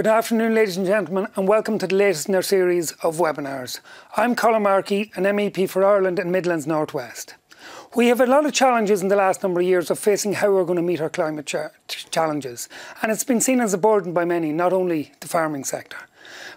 Good afternoon, ladies and gentlemen, and welcome to the latest in our series of webinars. I'm Colm Markey, an MEP for Ireland and Midlands-North-West. We have a lot of challenges in the last number of years of facing how we're going to meet our climate challenges, and it's been seen as a burden by many, not only the farming sector.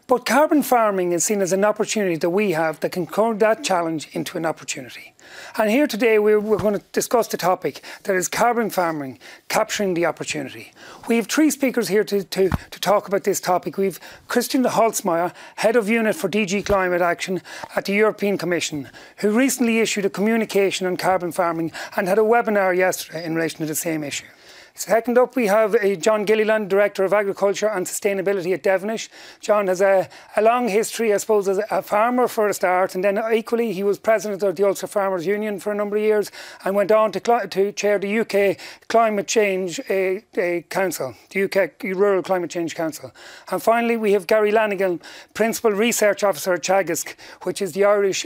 But carbon farming is seen as an opportunity that we have that can turn that challenge into an opportunity. And here today we're going to discuss the topic that is carbon farming, capturing the opportunity. We have three speakers here to talk about this topic. We've Christian Holzleitner, Head of Unit for DG Climate Action at the European Commission, who recently issued a communication on carbon farming and had a webinar yesterday in relation to the same issue. Second up, we have John Gilliland, Director of Agriculture and Sustainability at Devenish. John has a long history, I suppose, as a farmer for a start, and then equally he was President of the Ulster Farmers Union for a number of years and went on to chair the UK Climate Change Council, the UK Rural Climate Change Council. And finally, we have Gary Lanigan, Principal Research Officer at Teagasc, which is the Irish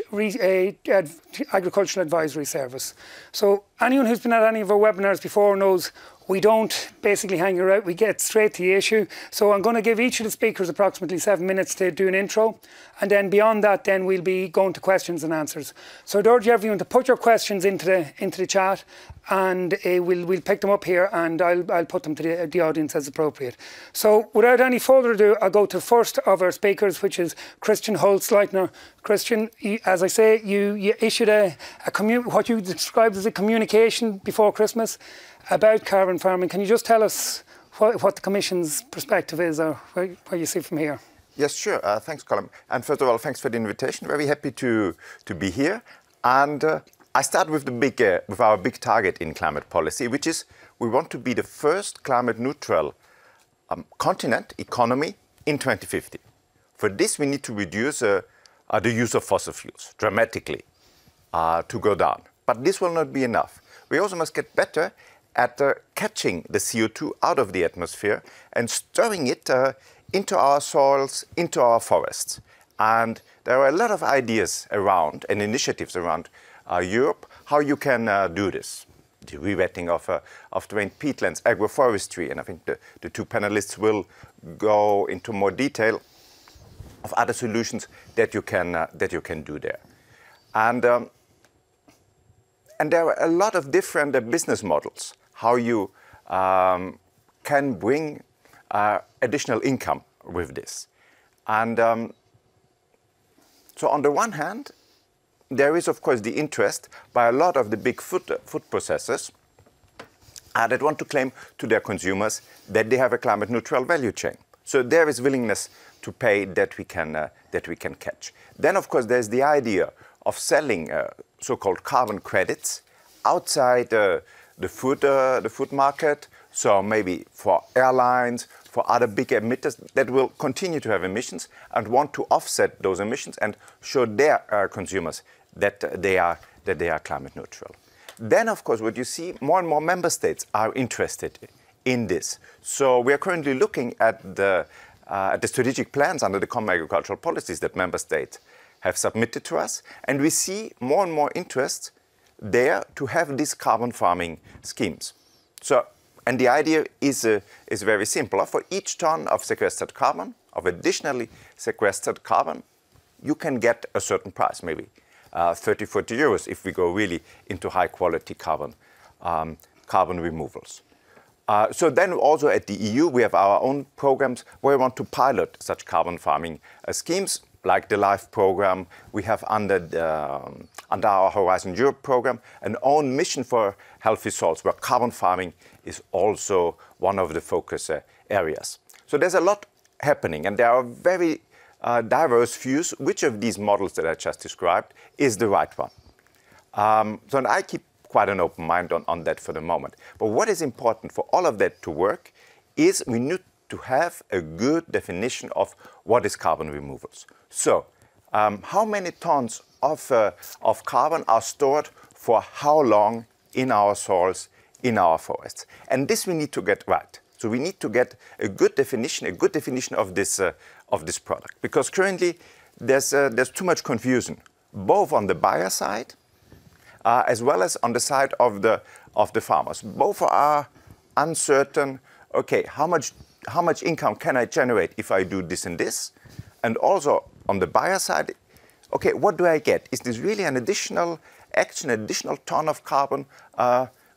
Agricultural Advisory Service. So anyone who's been at any of our webinars before knows we don't basically hang around, we get straight to the issue. So I'm going to give each of the speakers approximately 7 minutes to do an intro. And then beyond that, then we'll be going to questions and answers. So I'd urge everyone to put your questions into the chat, and we'll pick them up here, and I'll put them to the audience as appropriate. So without any further ado, I'll go to the first of our speakers, which is Christian Holzleitner. Christian, as I say, you issued what you described as a communication before Christmas about carbon farming. Can you just tell us what the Commission's perspective is, or where you see from here? Yes, sure. Thanks, Colm. And first of all, thanks for the invitation. Very happy to be here. And I start with with our big target in climate policy, which is we want to be the first climate neutral continent economy in 2050. For this, we need to reduce the use of fossil fuels dramatically to go down. But this will not be enough. We also must get better at catching the CO2 out of the atmosphere and storing it into our soils, into our forests. And there are a lot of ideas around and initiatives around Europe how you can do this. The rewetting of drained peatlands, agroforestry, and I think the two panelists will go into more detail of other solutions that you can do there. And there are a lot of different business models how you can bring additional income with this. And so on the one hand, there is, of course, the interest by a lot of the big food processors that want to claim to their consumers that they have a climate neutral value chain. So there is willingness to pay that we can catch. Then, of course, there's the idea of selling so-called carbon credits outside the food market, so maybe for airlines, for other big emitters that will continue to have emissions and want to offset those emissions and show their consumers that they are climate neutral. Then, of course, what you see, more and more member states are interested in this. So we are currently looking at the strategic plans under the common agricultural policies that member states have submitted to us, and we see more and more interest there to have these carbon farming schemes. So, and the idea is very simple. For each ton of sequestered carbon, of additionally sequestered carbon, you can get a certain price, maybe 30, 40 euros if we go really into high quality carbon removals. So then also at the EU, we have our own programs where we want to pilot such carbon farming schemes, like the LIFE program. We have under our Horizon Europe program an own mission for healthy soils, where carbon farming is also one of the focus areas. So there's a lot happening, and there are very diverse views which of these models that I just described is the right one. So I keep quite an open mind on that for the moment. But what is important for all of that to work is we need to have a good definition of what is carbon removals. So, how many tons of carbon are stored for how long in our soils, in our forests? And this we need to get right. So we need to get a good definition of this product, because currently there's too much confusion, both on the buyer side as well as on the side of the farmers. Both are uncertain. Okay, how much how much income can I generate if I do this and this? And also on the buyer side, okay, what do I get? Is this really an additional action, an additional ton of carbon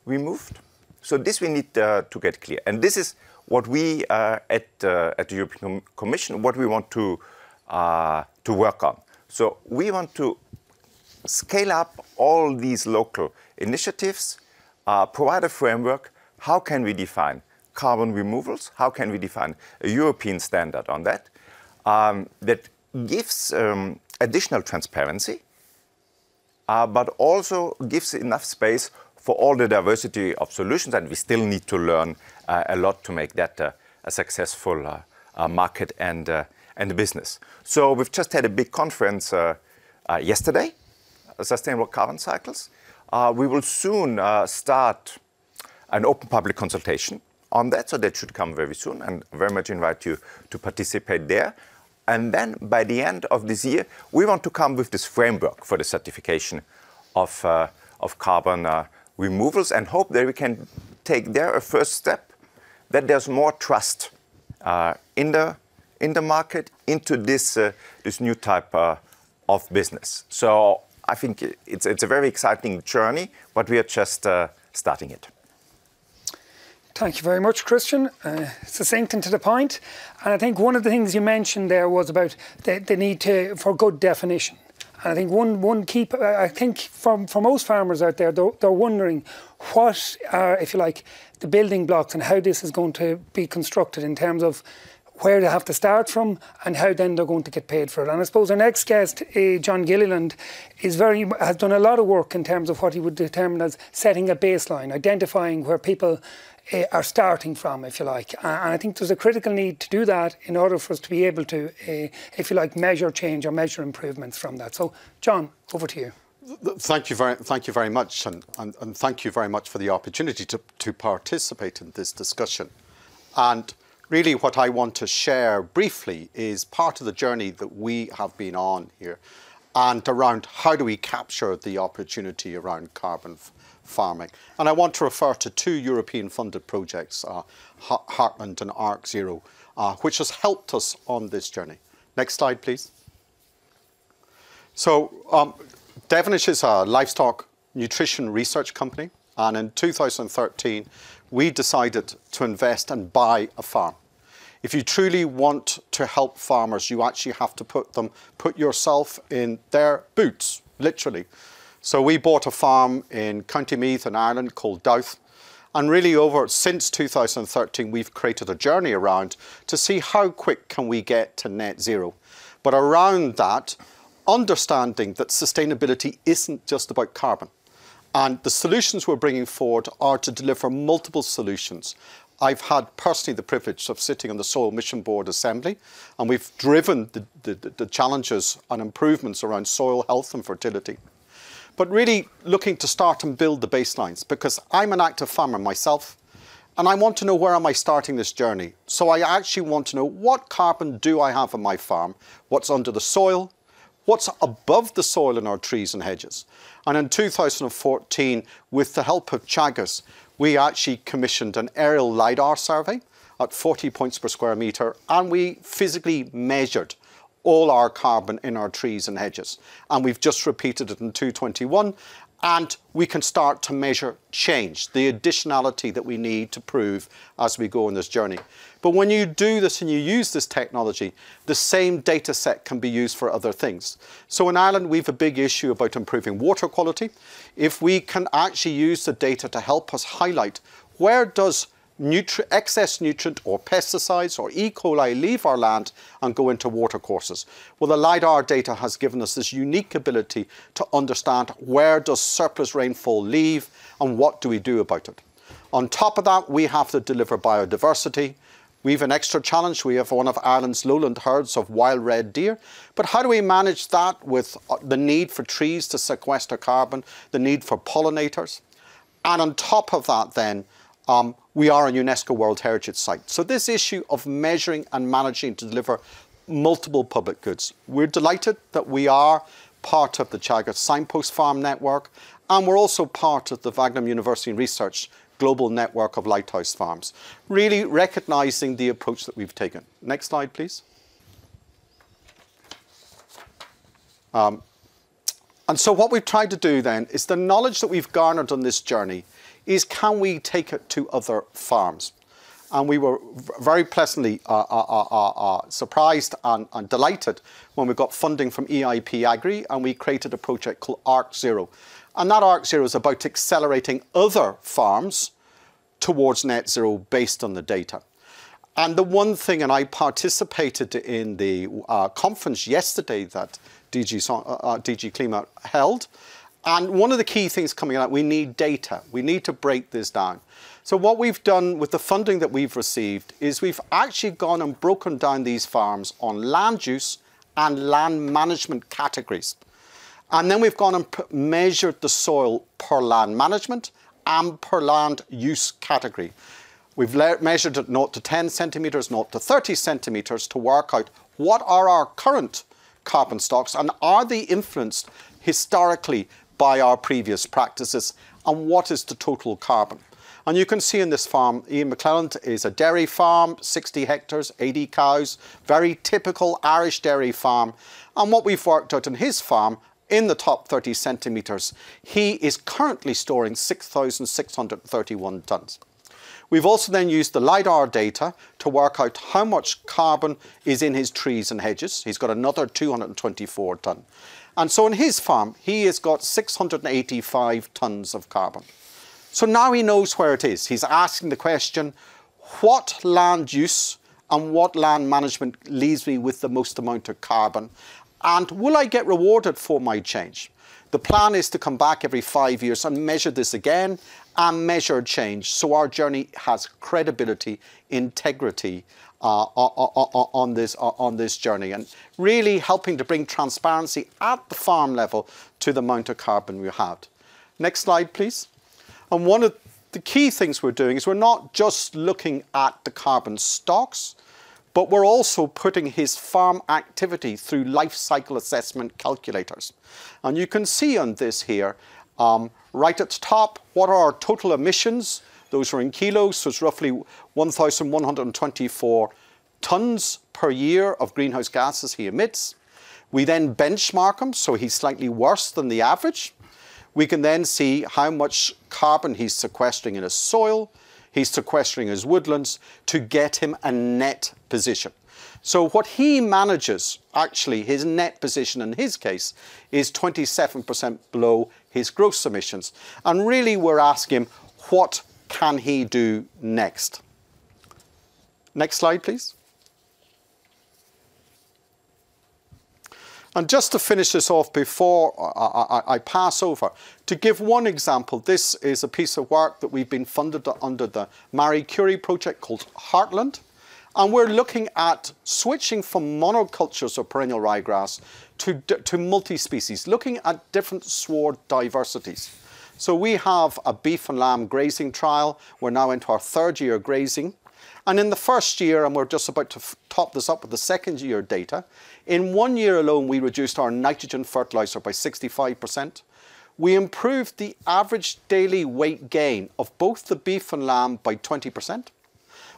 removed? So this we need to get clear. And this is what we at the European Commission, what we want to work on. So we want to scale up all these local initiatives, provide a framework. How can we define carbon removals? How can we define a European standard on that? That gives additional transparency, but also gives enough space for all the diversity of solutions, and we still need to learn a lot to make that a successful market and business. So we've just had a big conference yesterday, Sustainable Carbon Cycles. We will soon start an open public consultation on that, so that should come very soon, and very much invite you to participate there. And then by the end of this year, we want to come with this framework for the certification of carbon removals, and hope that we can take there a first step, that there's more trust in the market into this new type of business. So I think it's a very exciting journey, but we are just starting it. Thank you very much, Christian. Succinct and to the point. And I think one of the things you mentioned there was about the need for good definition. And I think one key, I think for most farmers out there, they're wondering what are, if you like, the building blocks and how this is going to be constructed in terms of where they have to start from and how then they're going to get paid for it. And I suppose our next guest, John Gilliland, has done a lot of work in terms of what he would determine as setting a baseline, identifying where people are starting from, if you like. And I think there's a critical need to do that in order for us to be able to, if you like, measure change or measure improvements from that. So, John, over to you. Thank you very much, and thank you very much for the opportunity to participate in this discussion. And really what I want to share briefly is part of the journey that we have been on here, and around how do we capture the opportunity around carbon farming. And I want to refer to two European funded projects, Heartland and Arc Zero, which has helped us on this journey. Next slide, please. So Devenish is a livestock nutrition research company, and in 2013 we decided to invest and buy a farm. If you truly want to help farmers, you actually have to put yourself in their boots, literally. So we bought a farm in County Meath in Ireland called Douth, and really since 2013 we've created a journey around to see how quick can we get to net zero. But around that, understanding that sustainability isn't just about carbon. And the solutions we're bringing forward are to deliver multiple solutions. I've had personally the privilege of sitting on the Soil Mission Board Assembly, and we've driven the challenges and improvements around soil health and fertility. But really looking to start and build the baselines, because I'm an active farmer myself, and I want to know where am I starting this journey. So I actually want to know what carbon do I have on my farm, what's under the soil, what's above the soil in our trees and hedges. And in 2014, with the help of Teagasc, we actually commissioned an aerial LiDAR survey at 40 points per square metre, and we physically measured all our carbon in our trees and hedges. And we've just repeated it in 2021, and we can start to measure change, the additionality that we need to prove as we go on this journey. But when you do this and you use this technology, the same data set can be used for other things. So in Ireland, we have a big issue about improving water quality. If we can actually use the data to help us highlight where does excess nutrient or pesticides or E. coli leave our land and go into water courses. Well, the LiDAR data has given us this unique ability to understand where does surplus rainfall leave and what do we do about it. On top of that, we have to deliver biodiversity. We have an extra challenge. We have one of Ireland's lowland herds of wild red deer. But how do we manage that with the need for trees to sequester carbon, the need for pollinators? And on top of that then, we are a UNESCO World Heritage Site. So this issue of measuring and managing to deliver multiple public goods. We're delighted that we are part of the Teagasc Signpost Farm Network, and we're also part of the Wageningen University Research global network of lighthouse farms, really recognising the approach that we've taken. Next slide, please. And so what we've tried to do then is the knowledge that we've garnered on this journey is, can we take it to other farms? And we were very pleasantly surprised and delighted when we got funding from EIP Agri, and we created a project called ARC0. And that ARC0 is about accelerating other farms towards net zero based on the data. And the one thing, and I participated in the conference yesterday that DG Climate held, and one of the key things coming out, we need data. We need to break this down. So what we've done with the funding that we've received is we've actually gone and broken down these farms on land use and land management categories. And then we've gone and measured the soil per land management and per land use category. We've measured it 0 to 10 centimetres, 0 to 30 centimetres to work out what are our current carbon stocks and are they influenced historically by our previous practices, and what is the total carbon. And you can see in this farm, Ian McClelland is a dairy farm, 60 hectares, 80 cows, very typical Irish dairy farm. And what we've worked out in his farm, in the top 30 centimetres, he is currently storing 6,631 tonnes. We've also then used the LiDAR data to work out how much carbon is in his trees and hedges. He's got another 224 tonne. And so in his farm, he has got 685 tonnes of carbon. So now he knows where it is. He's asking the question, what land use and what land management leaves me with the most amount of carbon? And will I get rewarded for my change? The plan is to come back every 5 years and measure this again and measure change, so our journey has credibility, integrity on this journey, and really helping to bring transparency at the farm level to the amount of carbon we have. Next slide, please. And one of the key things we're doing is we're not just looking at the carbon stocks, but we're also putting his farm activity through life cycle assessment calculators. And you can see on this here, right at the top, what are our total emissions? Those are in kilos, so it's roughly 1,124 tonnes per year of greenhouse gases he emits. We then benchmark him, so he's slightly worse than the average. We can then see how much carbon he's sequestering in his soil, he's sequestering his woodlands, to get him a net position. So what he manages, actually, his net position in his case, is 27% below his gross emissions. And really we're asking him, what can he do next? Next slide, please. And just to finish this off before I pass over, to give one example, this is a piece of work that we've been funded under the Marie Curie project called Heartland. And we're looking at switching from monocultures of perennial ryegrass to multi-species, looking at different sward diversities. So we have a beef and lamb grazing trial. We're now into our 3rd year grazing. And in the 1st year, and we're just about to top this up with the 2nd year data, in 1 year alone, we reduced our nitrogen fertiliser by 65%. We improved the average daily weight gain of both the beef and lamb by 20%.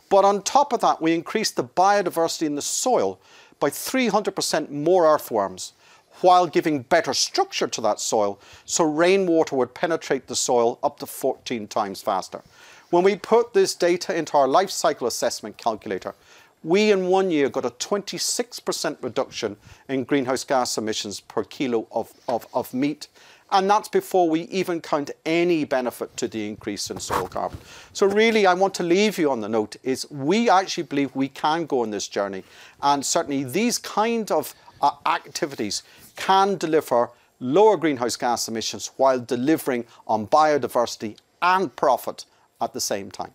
But on top of that, we increased the biodiversity in the soil by 300% more earthworms, while giving better structure to that soil, so rainwater would penetrate the soil up to 14 times faster. When we put this data into our life cycle assessment calculator, we in 1 year got a 26% reduction in greenhouse gas emissions per kilo of meat. And that's before we even count any benefit to the increase in soil carbon. So really, I want to leave you on the note is we actually believe we can go on this journey. And certainly these kind of activities can deliver lower greenhouse gas emissions while delivering on biodiversity and profit at the same time.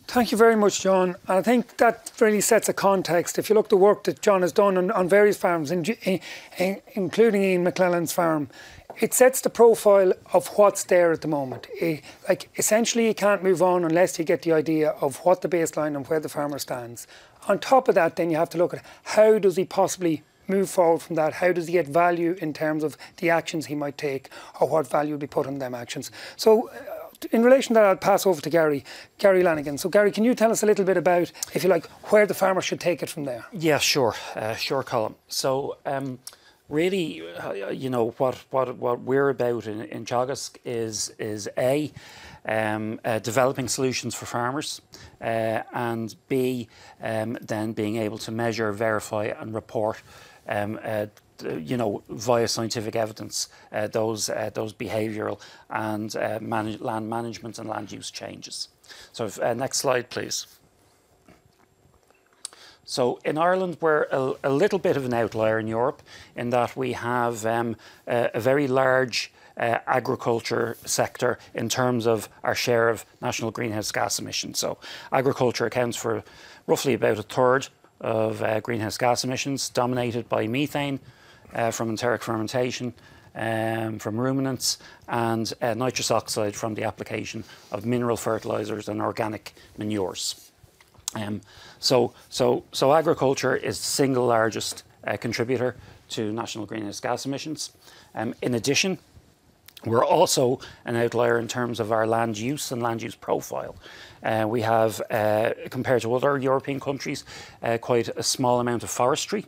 Thank you very much, John. And I think that really sets a context. If you look at the work that John has done on various farms, including Ian McClelland's farm, it sets the profile of what's there at the moment. Like essentially, you can't move on unless you get the idea of what the baseline and where the farmer stands. On top of that, then you have to look at how does he possibly move forward from that? How does he get value in terms of the actions he might take, or what value will be put on them actions? So in relation to that, I'll pass over to Gary Lanigan. So Gary, can you tell us a little bit about, if you like, where the farmer should take it from there? Yeah, sure, Colm. So really, you know, what we're about in Teagasc is developing solutions for farmers, and B, then being able to measure, verify and report you know, via scientific evidence, those behavioural and land management and land use changes. So next slide, please. So in Ireland, we're a little bit of an outlier in Europe in that we have a very large agriculture sector in terms of our share of national greenhouse gas emissions. So agriculture accounts for roughly about a third of greenhouse gas emissions, dominated by methane from enteric fermentation, from ruminants, and nitrous oxide from the application of mineral fertilisers and organic manures. So agriculture is the single largest contributor to national greenhouse gas emissions. In addition, we're also an outlier in terms of our land use and land use profile. We have, compared to other European countries, quite a small amount of forestry,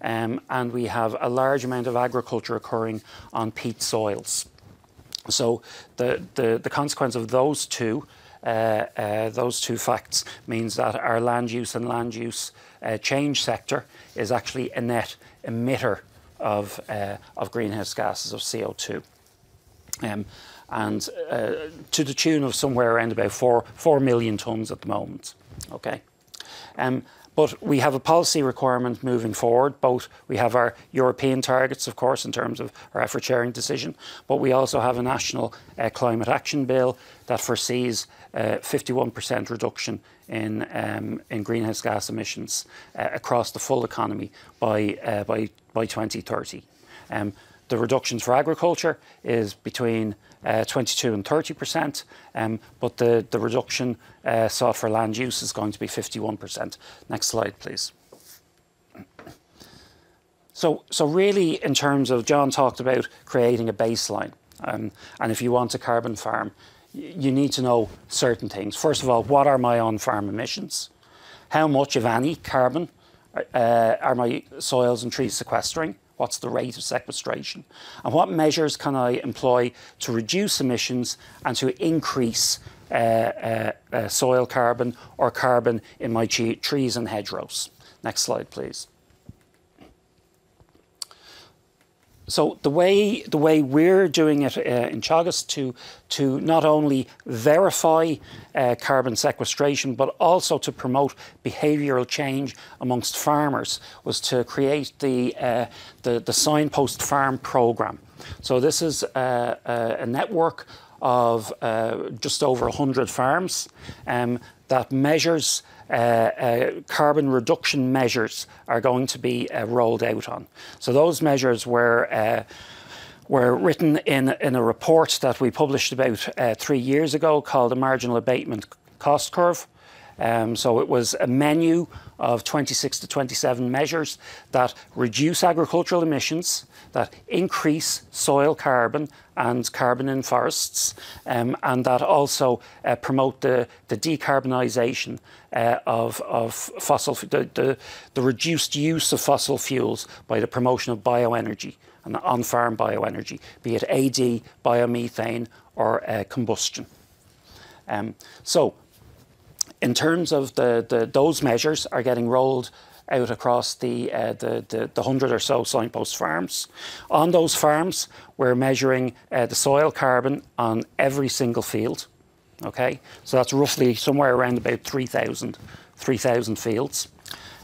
and we have a large amount of agriculture occurring on peat soils. So the consequence of those two facts means that our land use and land use change sector is actually a net emitter of greenhouse gases, of CO2. And to the tune of somewhere around about 4 million tonnes at the moment. Okay, but we have a policy requirement moving forward. Both we have our European targets, of course, in terms of our effort sharing decision, but we also have a national climate action bill that foresees 51% reduction in greenhouse gas emissions across the full economy by 2030. The reductions for agriculture is between 22 and 30%, but the reduction sought for land use is going to be 51%. Next slide, please. So really, in terms of, John talked about creating a baseline, and if you want a carbon farm, you need to know certain things. First of all, what are my on-farm emissions? How much, if any, carbon are my soils and trees sequestering? What's the rate of sequestration? And what measures can I employ to reduce emissions and to increase soil carbon or carbon in my trees and hedgerows? Next slide, please. So the way we're doing it in Teagasc to not only verify carbon sequestration but also to promote behavioural change amongst farmers was to create the Signpost Farm programme. So this is a network of just over 100 farms that measures carbon reduction measures are going to be rolled out on. So those measures were written in a report that we published about 3 years ago called the Marginal Abatement Cost Curve. So it was a menu of 26 to 27 measures that reduce agricultural emissions, that increase soil carbon and carbon in forests, and that also promote the decarbonisation of fossil, the reduced use of fossil fuels by the promotion of bioenergy and on-farm bioenergy, be it AD, biomethane or combustion. So in terms of those measures are getting rolled out across the 100 or so Signpost farms. On those farms, we're measuring the soil carbon on every single field. Okay, so that's roughly somewhere around about 3,000 fields.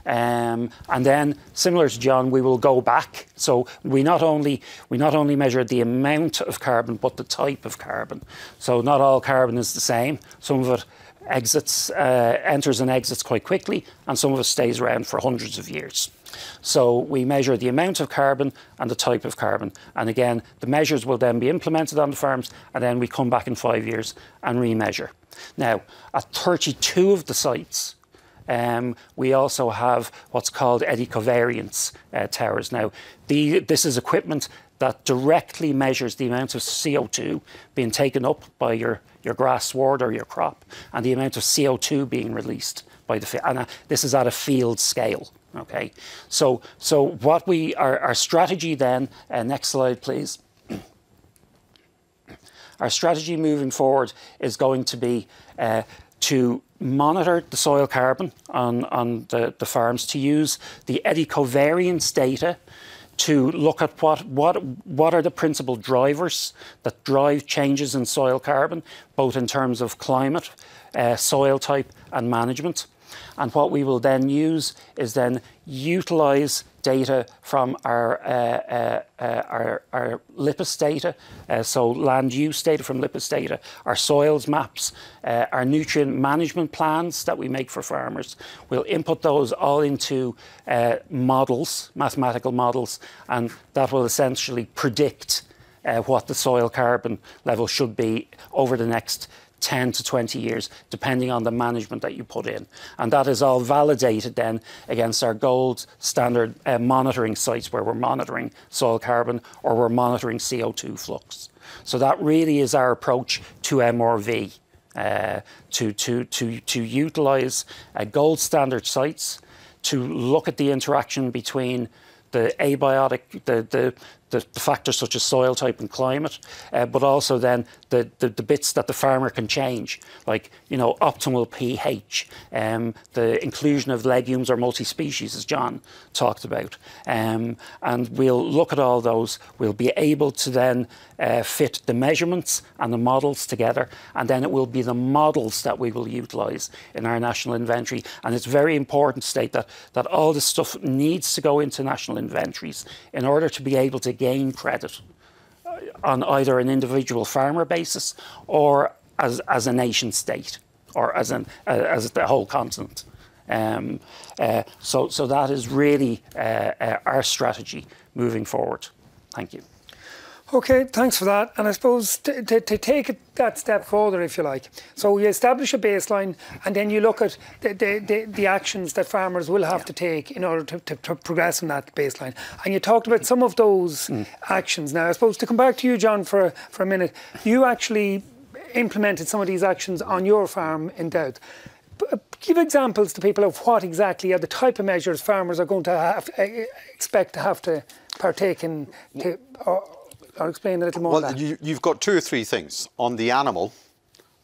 And then, similar to John, we will go back. So we not only measure the amount of carbon, but the type of carbon. So not all carbon is the same. Some of it enters and exits quite quickly, and some of it stays around for hundreds of years. So we measure the amount of carbon and the type of carbon. And again, the measures will then be implemented on the farms, and then we come back in 5 years and remeasure. Now, at 32 of the sites, we also have what's called eddy covariance towers. Now, this is equipment that directly measures the amount of CO2 being taken up by your grass sward or your crop, and the amount of CO2 being released by the field. And this is at a field scale. Okay, so what our strategy then, next slide please. Our strategy moving forward is going to be to monitor the soil carbon on the farms, to use the eddy covariance data to look at what are the principal drivers that drive changes in soil carbon, both in terms of climate, soil type and management. And what we will then use is then utilise data from our LIPIS data, so land use data from LIPIS data, our soils maps, our nutrient management plans that we make for farmers. We'll input those all into models, mathematical models, and that will essentially predict what the soil carbon level should be over the next 10 to 20 years, depending on the management that you put in. And that is all validated then against our gold standard monitoring sites, where we're monitoring soil carbon or we're monitoring CO2 flux. So that really is our approach to MRV, to utilise gold standard sites, to look at the interaction between the abiotic, the factors such as soil type and climate, but also then the bits that the farmer can change, like, you know, optimal pH, the inclusion of legumes or multi-species, as John talked about. And we'll look at all those. We'll be able to then fit the measurements and the models together, and then it will be the models that we will utilise in our national inventory. And it's very important to state that all this stuff needs to go into national inventories in order to be able to gain credit on either an individual farmer basis or as a nation state, or as the whole continent. So that is really our strategy moving forward. Thank you. Okay, thanks for that. And I suppose to take it that step further, if you like. So you establish a baseline, and then you look at the actions that farmers will have to take in order to progress on that baseline. And you talked about some of those actions. Now, I suppose to come back to you, John, for a minute, you actually implemented some of these actions on your farm in Doubt. Give examples to people of what exactly are the type of measures farmers are going to expect to have to partake in, or explain a little more. Well, you've got two or three things. On the animal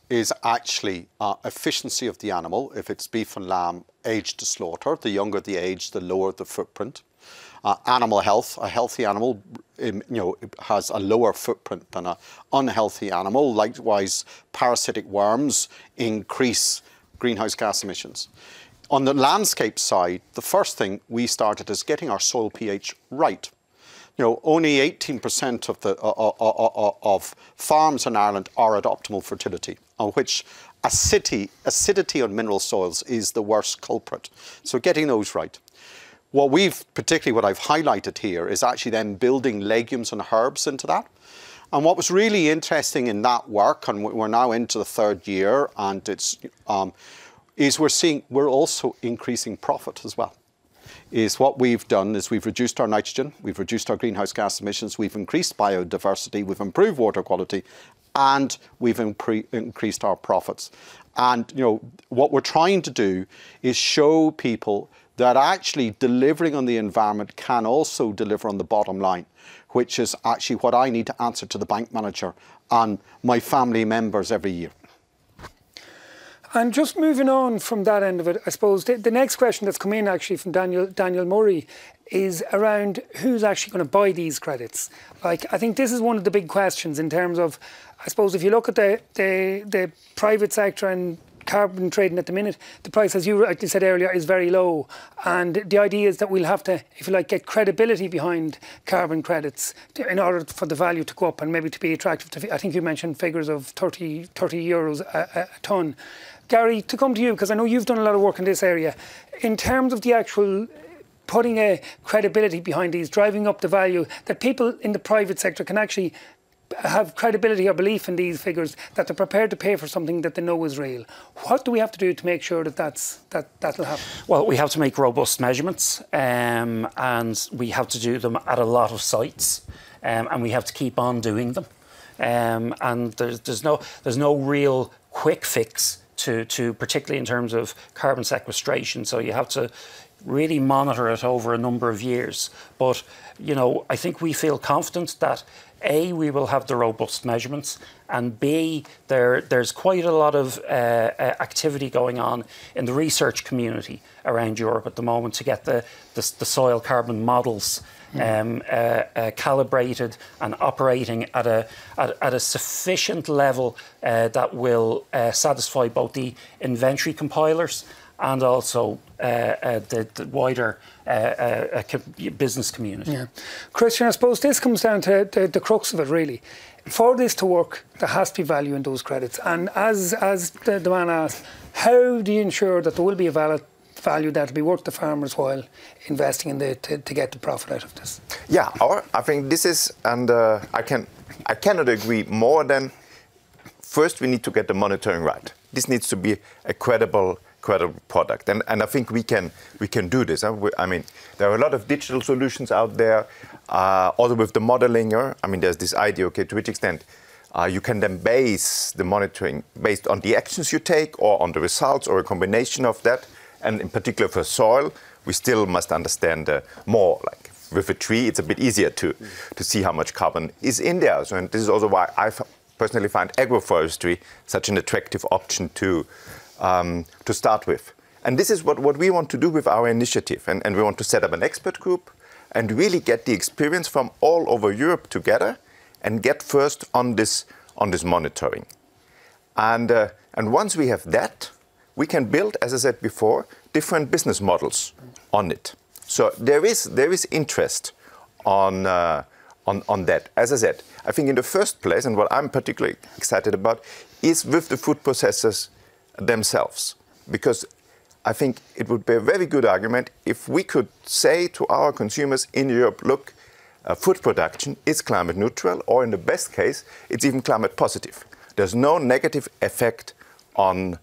is actually efficiency of the animal. If it's beef and lamb aged to slaughter, the younger the age, the lower the footprint. Animal health, a healthy animal has a lower footprint than an unhealthy animal. Likewise, parasitic worms increase greenhouse gas emissions. On the landscape side, the first thing we started is getting our soil pH right. You know, only 18% of farms in Ireland are at optimal fertility, on which acidity on mineral soils is the worst culprit. So getting those right. What I've highlighted here is actually then building legumes and herbs into that. And what was really interesting in that work, and we're now into the third year, and is we're also increasing profit as well. What we've done is we've reduced our nitrogen, we've reduced our greenhouse gas emissions, we've increased biodiversity, we've improved water quality, and we've increased our profits. And what we're trying to do is show people that actually delivering on the environment can also deliver on the bottom line, which is actually what I need to answer to the bank manager and my family members every year. And just moving on from that end of it, I suppose the next question that's come in actually from Daniel Murray is around who's actually going to buy these credits. Like, I think this is one of the big questions in terms of, I suppose, if you look at the private sector and carbon trading at the minute, the price, as you rightly said earlier, is very low. And the idea is that we'll have to, if you like, get credibility behind carbon credits in order for the value to go up and maybe to be attractive to, I think you mentioned figures of 30 euros a tonne. Gary, to come to you, because I know you've done a lot of work in this area, in terms of the actual putting a credibility behind these, driving up the value, that people in the private sector can actually have credibility or belief in these figures, that they're prepared to pay for something that they know is real. What do we have to do to make sure that that'll happen? Well, we have to make robust measurements, and we have to do them at a lot of sites, and we have to keep on doing them. And there's no real quick fix to particularly in terms of carbon sequestration. So you have to really monitor it over a number of years. But, you know, I think we feel confident that A, we will have the robust measurements, and B, there's quite a lot of activity going on in the research community around Europe at the moment to get the soil carbon models calibrated and operating at a sufficient level that will satisfy both the inventory compilers and also the wider business community. Yeah. Christian, I suppose this comes down to the crux of it, really. For this to work, there has to be value in those credits. And as the man asked, how do you ensure that there will be a valid value that will be worth the farmer's while investing in to get the profit out of this? Yeah, I think this is, and I cannot agree more than, first we need to get the monitoring right. This needs to be a credible product, and I think we can do this. I mean, there are a lot of digital solutions out there, also with the modeling. I mean, there's this idea, okay, to which extent you can then base the monitoring based on the actions you take or on the results or a combination of that. And in particular for soil, we still must understand more. Like with a tree, it's a bit easier to see how much carbon is in there. So, and this is also why I personally find agroforestry such an attractive option to start with. And this is what we want to do with our initiative. And we want to set up an expert group and really get the experience from all over Europe together and get first on this monitoring. And once we have that, we can build, as I said before, different business models on it. So there is interest on that. As I said, I think in the first place, and what I'm particularly excited about, is with the food processors themselves. Because I think it would be a very good argument if we could say to our consumers in Europe, look, food production is climate neutral, or in the best case, it's even climate positive. There's no negative effect on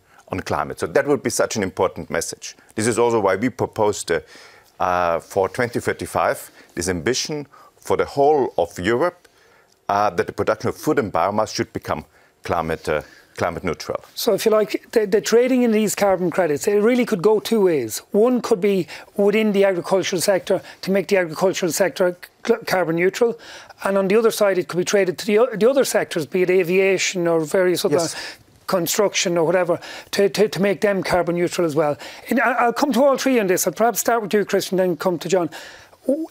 climate. So that would be such an important message. This is also why we proposed for 2035 this ambition for the whole of Europe that the production of food and biomass should become climate neutral. So if you like, the trading in these carbon credits, it really could go two ways. One could be within the agricultural sector to make the agricultural sector carbon neutral, and on the other side it could be traded to the other sectors, be it aviation or various other construction or whatever, to make them carbon neutral as well. And I'll come to all three on this. I'll perhaps start with you, Christian, then come to John.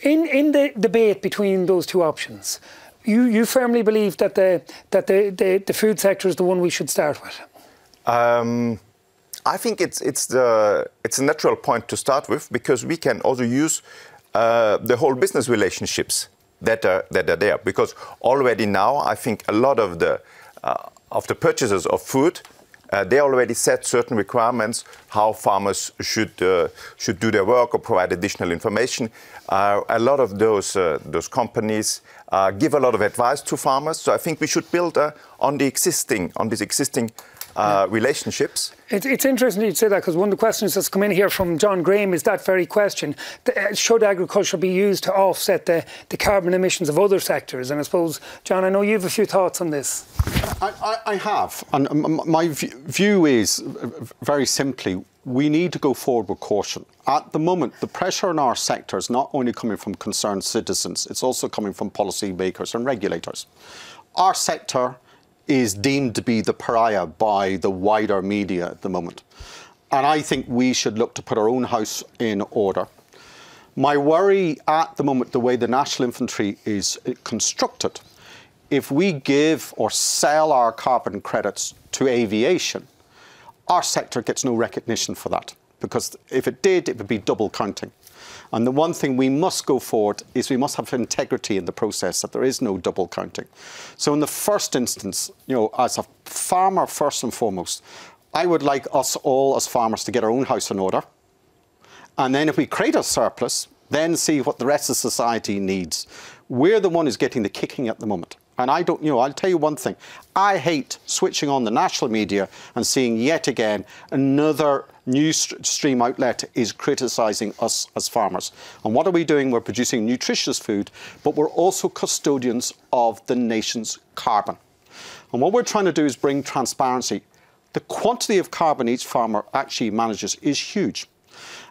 In the debate between those two options, you firmly believe that the food sector is the one we should start with? I think it's a natural point to start with, because we can also use the whole business relationships that are there. Because already now, I think a lot of the purchasers of food, they already set certain requirements how farmers should do their work or provide additional information. A lot of those companies give a lot of advice to farmers. So I think we should build on these existing relationships. It's interesting you say that, because one of the questions that's come in here from John Graham is that very question. Should agriculture be used to offset the carbon emissions of other sectors? And I suppose, John, I know you have a few thoughts on this. I have. And my view is, very simply, we need to go forward with caution. At the moment, the pressure in our sector is not only coming from concerned citizens, it's also coming from policy makers and regulators. Our sector is deemed to be the pariah by the wider media at the moment. And I think we should look to put our own house in order. My worry at the moment, the way the National Infantry is constructed, if we give or sell our carbon credits to aviation, our sector gets no recognition for that. Because if it did, it would be double counting. And the one thing we must go forward is we must have integrity in the process, that there is no double counting. So in the first instance, you know, as a farmer, first and foremost, I would like us all as farmers to get our own house in order. And then if we create a surplus, then see what the rest of society needs. We're the one who's getting the kicking at the moment. And I don't, I'll tell you one thing. I hate switching on the national media and seeing yet again another news stream outlet is criticising us as farmers. And what are we doing? We're producing nutritious food, but we're also custodians of the nation's carbon. And what we're trying to do is bring transparency. The quantity of carbon each farmer actually manages is huge.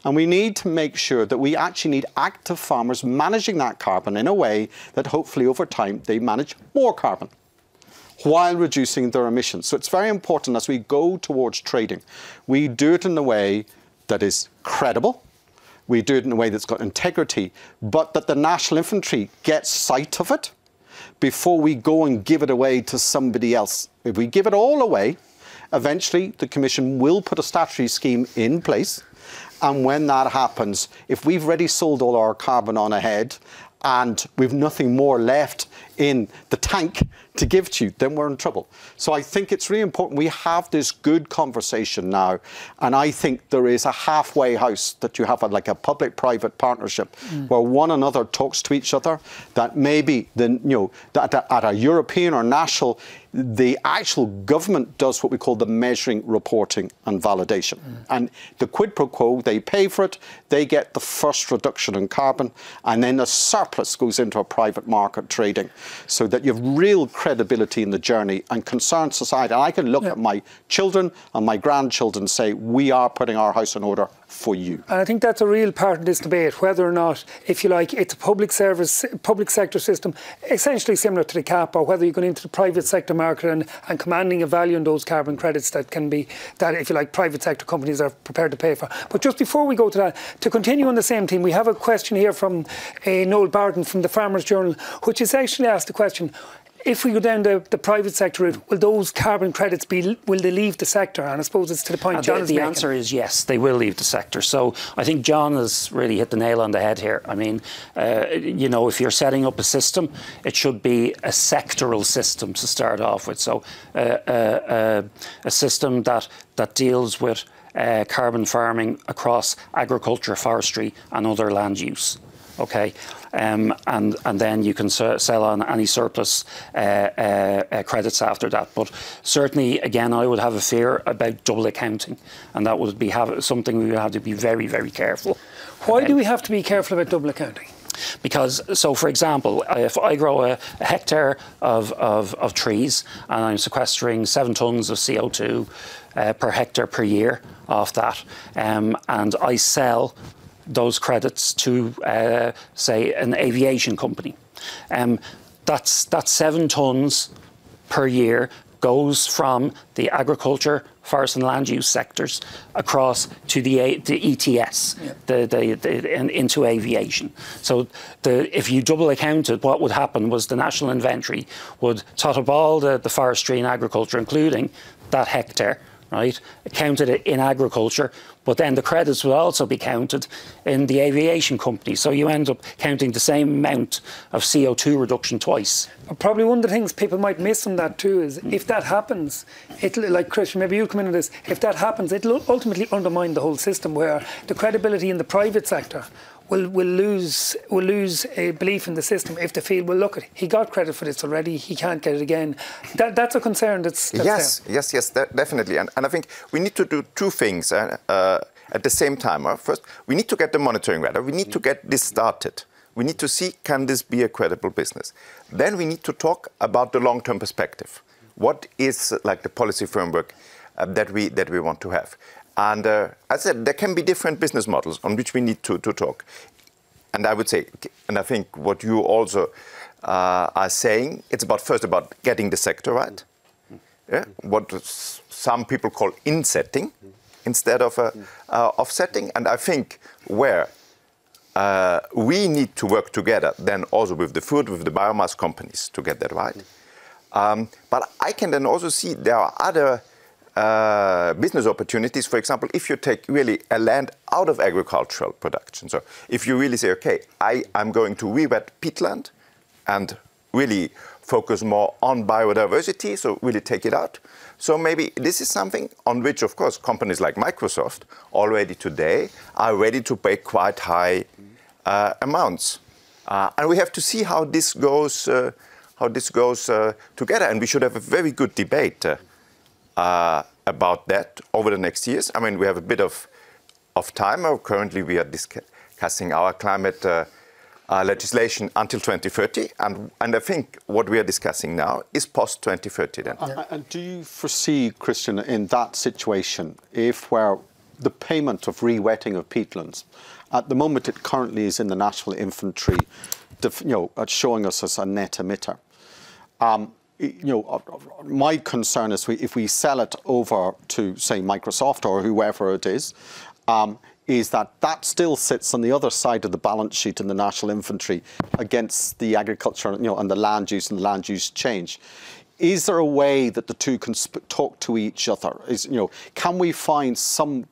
And we need to make sure that we actually need active farmers managing that carbon in a way that hopefully over time they manage more carbon while reducing their emissions. So it's very important as we go towards trading, we do it in a way that is credible, we do it in a way that's got integrity, but that the National Infantry gets sight of it before we go and give it away to somebody else. If we give it all away, eventually the Commission will put a statutory scheme in place. And when that happens, if we've already sold all our carbon on ahead and we've nothing more left in the tank to give to you, then we're in trouble. So I think it's really important we have this good conversation now. And I think there is a halfway house that you have like a public-private partnership where one another talks to each other, that maybe that at a European or national, the actual government does what we call the measuring, reporting and validation. And the quid pro quo, they pay for it, they get the first reduction in carbon, and then the surplus goes into a private market trading, so that you have real credibility in the journey and concerned society. And I can look at my children and my grandchildren and say, we are putting our house in order for you. And I think that's a real part of this debate, whether or not, if you like, it's a public sector system, essentially similar to the CAP, or whether you're going into the private sector market and commanding a value on those carbon credits that can be, that if you like, private sector companies are prepared to pay for. But just before we go to that, to continue on the same theme, we have a question here from Noel Barton from the Farmers Journal, which is actually asked the question, if we go down the private sector route, will those carbon credits will they leave the sector? And I suppose it's to the point John is making. The answer is yes, they will leave the sector. So I think John has really hit the nail on the head here. I mean, if you're setting up a system, it should be a sectoral system to start off with. So a system that deals with carbon farming across agriculture, forestry and other land use. Okay, and then you can sell on any surplus credits after that. But certainly, again, I would have a fear about double accounting, and that would be something we would have to be very, very careful. Why do we have to be careful about double accounting? Because, so for example, if I grow a hectare of trees and I'm sequestering 7 tonnes of CO2 per hectare per year off that, and I sell those credits to, say, an aviation company. That's 7 tonnes per year goes from the agriculture, forest and land use sectors across to the ETS, into aviation. So if you double accounted, what would happen was the National Inventory would tot up all the forestry and agriculture, including that hectare, right, counted it in agriculture, but then the credits would also be counted in the aviation company. So you end up counting the same amount of CO2 reduction twice. But probably one of the things people might miss on that too is if that happens, like Christian, maybe you'll come in on this, if that happens, it'll ultimately undermine the whole system, where the credibility in the private sector will lose a belief in the system if they feel, well, look, he got credit for this already, he can't get it again. That's a concern that's yes, definitely. And I think we need to do 2 things at the same time. First, we need to get the monitoring right. We need to get this started. We need to see, can this be a credible business? Then we need to talk about the long-term perspective. What is like the policy framework that we want to have? And as I said, there can be different business models on which we need to talk. And I would say, and I think what you also are saying, it's first about getting the sector right. Yeah? What some people call insetting instead of offsetting. And I think where we need to work together then also with the food, with the biomass companies to get that right. But I can then also see there are other business opportunities. For example, if you take really a land out of agricultural production. So if you really say, okay, I'm going to re-wet peatland and really focus more on biodiversity, so really take it out. So maybe this is something on which, of course, companies like Microsoft already today are ready to pay quite high amounts. And we have to see how this goes. Together, and we should have a very good debate about that over the next years. I mean, we have a bit of time. Currently, we are discussing our climate legislation until 2030, and I think what we are discussing now is post 2030. Then. And do you foresee, Christian, in that situation, if where the payment of re-wetting of peatlands, at the moment it currently is in the National Inventory, showing us as a net emitter. My concern is if we sell it over to, say, Microsoft or whoever it is that still sits on the other side of the balance sheet in the National Inventory against the agriculture, and the land use and the land use change. Is there a way that the two can talk to each other? Can we find some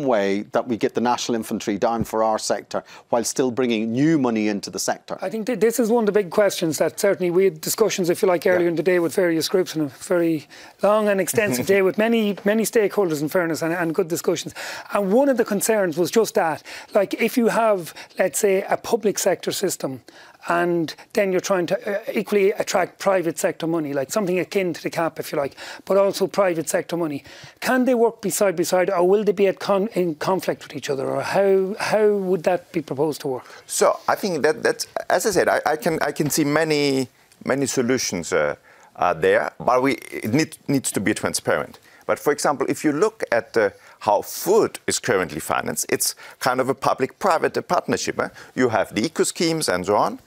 way that we get the National Inventory down for our sector while still bringing new money into the sector? I think this is one of the big questions that certainly we had discussions, if you like, earlier in the day with various groups, and a very long and extensive day with many stakeholders, in fairness, and good discussions. And one of the concerns was just that, like, if you have, let's say, a public sector system, and then you're trying to equally attract private sector money, like something akin to the CAP, if you like, but also private sector money. Can they work beside, or will they be in conflict with each other, or how would that be proposed to work? So I think that's, as I said, I can see many solutions there, but it needs to be transparent. But for example, if you look at how food is currently financed, it's kind of a public-private partnership. You have the eco schemes and so on,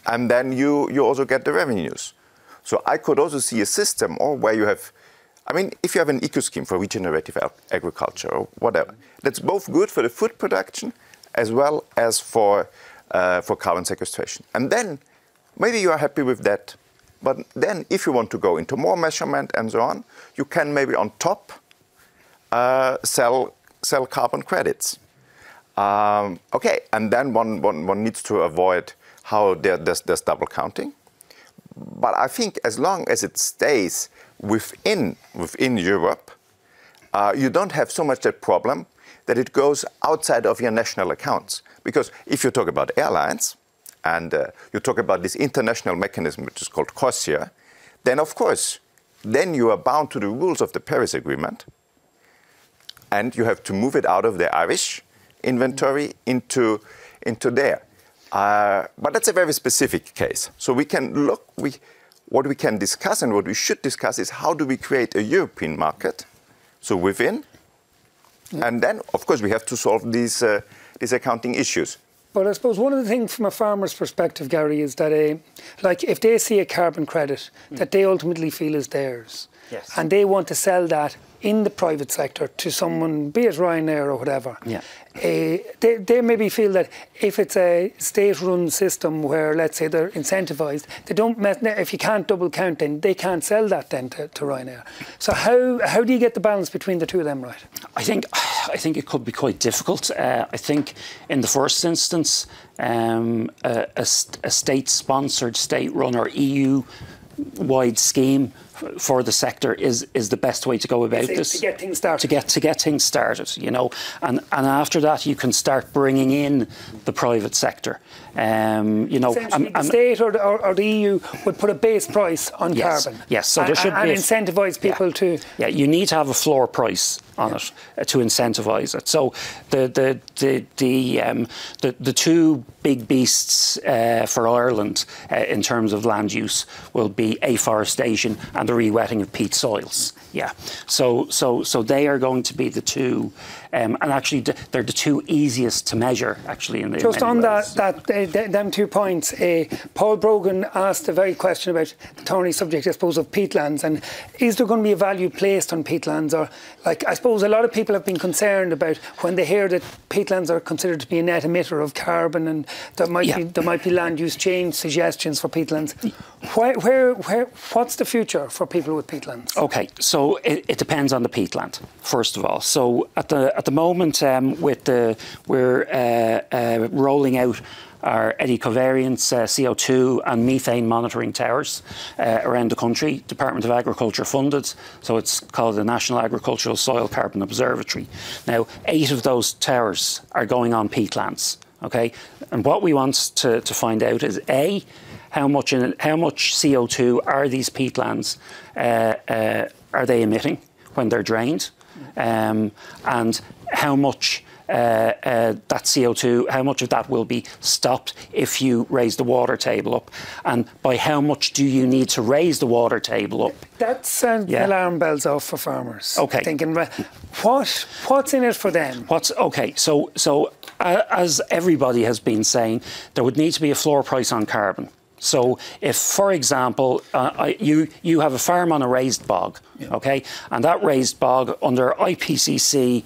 and then you also get the revenues. So I could also see a system where you have, I mean, if you have an eco scheme for regenerative agriculture or whatever, that's both good for the food production as well as for carbon sequestration. And then maybe you are happy with that. But then if you want to go into more measurement and so on, you can maybe on top sell carbon credits. Okay, and then one needs to avoid how there's double counting. But I think as long as it stays within Europe, you don't have so much that problem that it goes outside of your national accounts. Because if you talk about airlines, and you talk about this international mechanism, which is called CORSIA, then of course, then you are bound to the rules of the Paris Agreement, and you have to move it out of the Irish inventory into there. But that's a very specific case. So we can look, what we can discuss and what we should discuss is how do we create a European market, so within, and then of course we have to solve these accounting issues. But I suppose one of the things from a farmer's perspective, Gary, is that like if they see a carbon credit that they ultimately feel is theirs, yes, and they want to sell that in the private sector to someone, be it Ryanair or whatever, yeah, they maybe feel that if it's a state-run system where, let's say, they're incentivised, they don't. If you can't double count, then they can't sell that then to Ryanair. So how do you get the balance between the two of them right? I think it could be quite difficult. I think in the first instance, a state-sponsored, state-run or EU-wide scheme for the sector is the best way to go about this. To get things started. To get things started, you know, and after that you can start bringing in the private sector. You know, the state or the EU would put a base price on carbon. Yes, so there should be incentivise people to. Yeah, you need to have a floor price on it to incentivise it. So the two big beasts for Ireland in terms of land use will be afforestation and the re-wetting of peat soils. Yeah, so they are going to be the two, and actually they're the two easiest to measure. Actually, in the just on them 2 points, Paul Brogan asked a very question about the thorny subject, I suppose, of peatlands, and is there going to be a value placed on peatlands, or like I suppose a lot of people have been concerned about when they hear that peatlands are considered to be a net emitter of carbon, and there might be land use change suggestions for peatlands. What's the future for people with peatlands? Okay, so it depends on the peatland, first of all. So at the moment, we're rolling out our eddy covariance, CO2 and methane monitoring towers around the country. Department of Agriculture funded, so it's called the National Agricultural Soil Carbon Observatory. Now, 8 of those towers are going on peatlands. Okay, and what we want to find out is A, how much CO2 are these peatlands are they emitting when they're drained, and how much that CO2, how much of that will be stopped if you raise the water table up, and by how much do you need to raise the water table up? That sends alarm bells off for farmers. Okay, thinking, what's in it for them? So as everybody has been saying, there would need to be a floor price on carbon. So if, for example, you have a farm on a raised bog, okay, and that raised bog under IPCC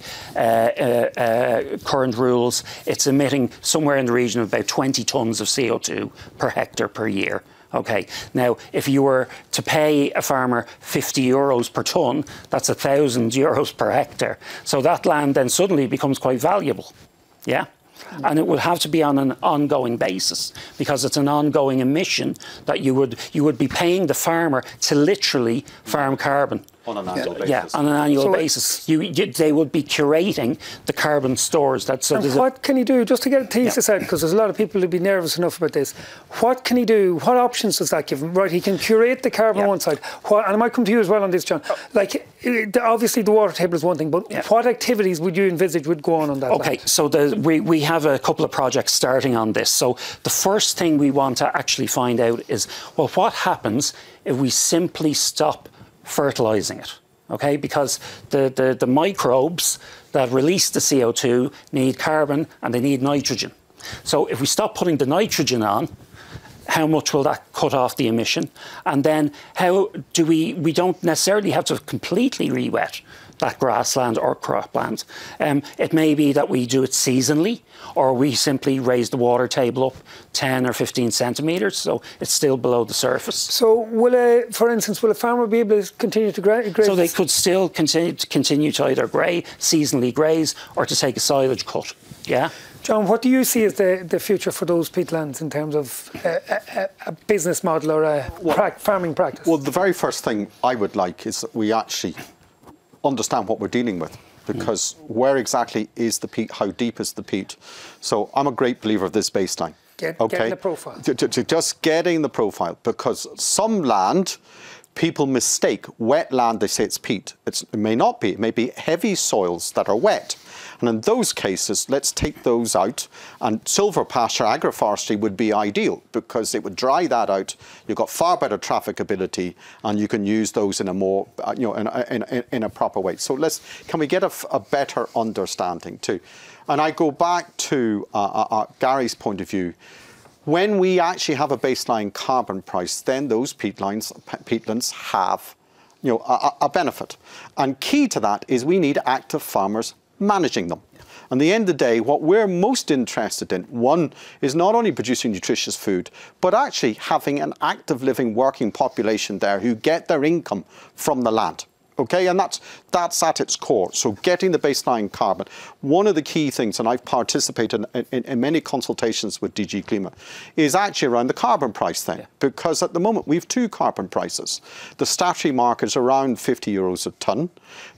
current rules, it's emitting somewhere in the region of about 20 tonnes of CO2 per hectare per year. Okay, now if you were to pay a farmer €50 per tonne, that's €1,000 per hectare. So that land then suddenly becomes quite valuable, yeah? And it would have to be on an ongoing basis, because it's an ongoing emission that you would be paying the farmer to literally farm carbon. On an annual basis. Yeah, on an annual basis. They would be curating the carbon stores. What can he do, just to get thesis out, because there's a lot of people who'd be nervous enough about this. What can he do? What options does that give him? Right, he can curate the carbon on one side. And I might come to you as well on this, John. Like, obviously the water table is one thing, but what activities would you envisage would go on that? Okay, so we have a couple of projects starting on this. So the first thing we want to actually find out is, well, what happens if we simply stop fertilising it, okay? Because the microbes that release the CO2 need carbon and they need nitrogen. So if we stop putting the nitrogen on, how much will that cut off the emission? And then how do we don't necessarily have to completely re-wet that grassland or cropland. It may be that we do it seasonally, or we simply raise the water table up 10 or 15 centimetres, so it's still below the surface. So for instance, will a farmer be able to continue to graze? So they could still continue to either seasonally graze, or to take a silage cut, yeah? John, what do you see as the future for those peatlands in terms of a business model or a farming practice? Well, the very first thing I would like is that we actually understand what we're dealing with, because where exactly is the peat, how deep is the peat? So I'm a great believer of this baseline. Getting the profile. Just getting the profile, because some land, people mistake wet land, they say it's peat. It may not be, it may be heavy soils that are wet. And in those cases, let's take those out, and silver pasture agroforestry would be ideal, because it would dry that out. You've got far better trafficability, and you can use those in a more, in a proper way. So can we get a better understanding too? And I go back to Gary's point of view. When we actually have a baseline carbon price, then those peatlands have, a benefit. And key to that is we need active farmers managing them. And at the end of the day, what we're most interested in, one, is not only producing nutritious food, but actually having an active living working population there who get their income from the land. Okay, and that's at its core. So getting the baseline carbon. One of the key things, and I've participated in many consultations with DG Klima, is actually around the carbon price thing. Yeah. Because at the moment we have two carbon prices. The statutory market is around €50 a tonne.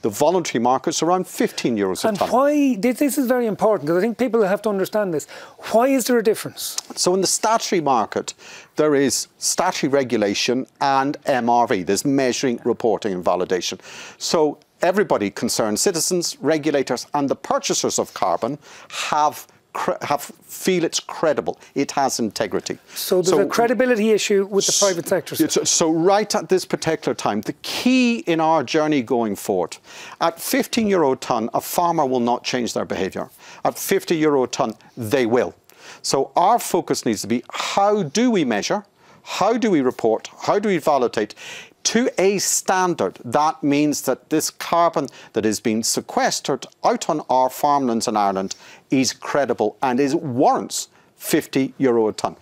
The voluntary market is around €15 a tonne. And why, this is very important, because I think people have to understand this. Why is there a difference? So in the statutory market, there is statutory regulation and MRV. There's measuring, reporting and validation. So everybody concerned, citizens, regulators and the purchasers of carbon feel it's credible. It has integrity. So there's a credibility issue with the private sector. So right at this particular time, the key in our journey going forward, at €15 a tonne, a farmer will not change their behaviour. At €50 a tonne, they will. So our focus needs to be, how do we measure, how do we report, how do we validate to a standard that means that this carbon that is being sequestered out on our farmlands in Ireland is credible and warrants €50 a tonne.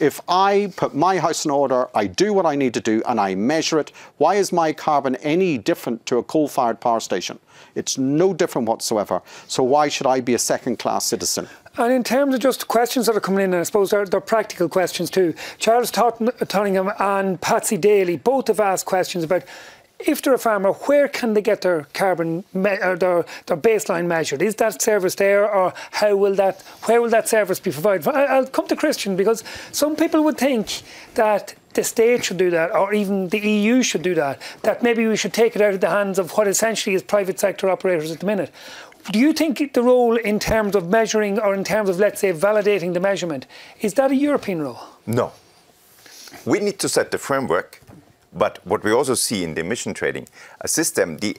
If I put my house in order, I do what I need to do and I measure it, why is my carbon any different to a coal-fired power station? It's no different whatsoever. So why should I be a second-class citizen? And in terms of just questions that are coming in, and I suppose they're practical questions too. Charles Tottingham and Patsy Daly both have asked questions about, if they're a farmer, where can they get their carbon or their baseline measured? Is that service there, or where will that service be provided? I'll come to Christian, because some people would think that the state should do that, or even the EU should do that, that maybe we should take it out of the hands of what essentially is private sector operators at the minute. Do you think the role in terms of measuring, or in terms of, let's say, validating the measurement, is that a European role? No. We need to set the framework, but what we also see in the emission trading, a system, the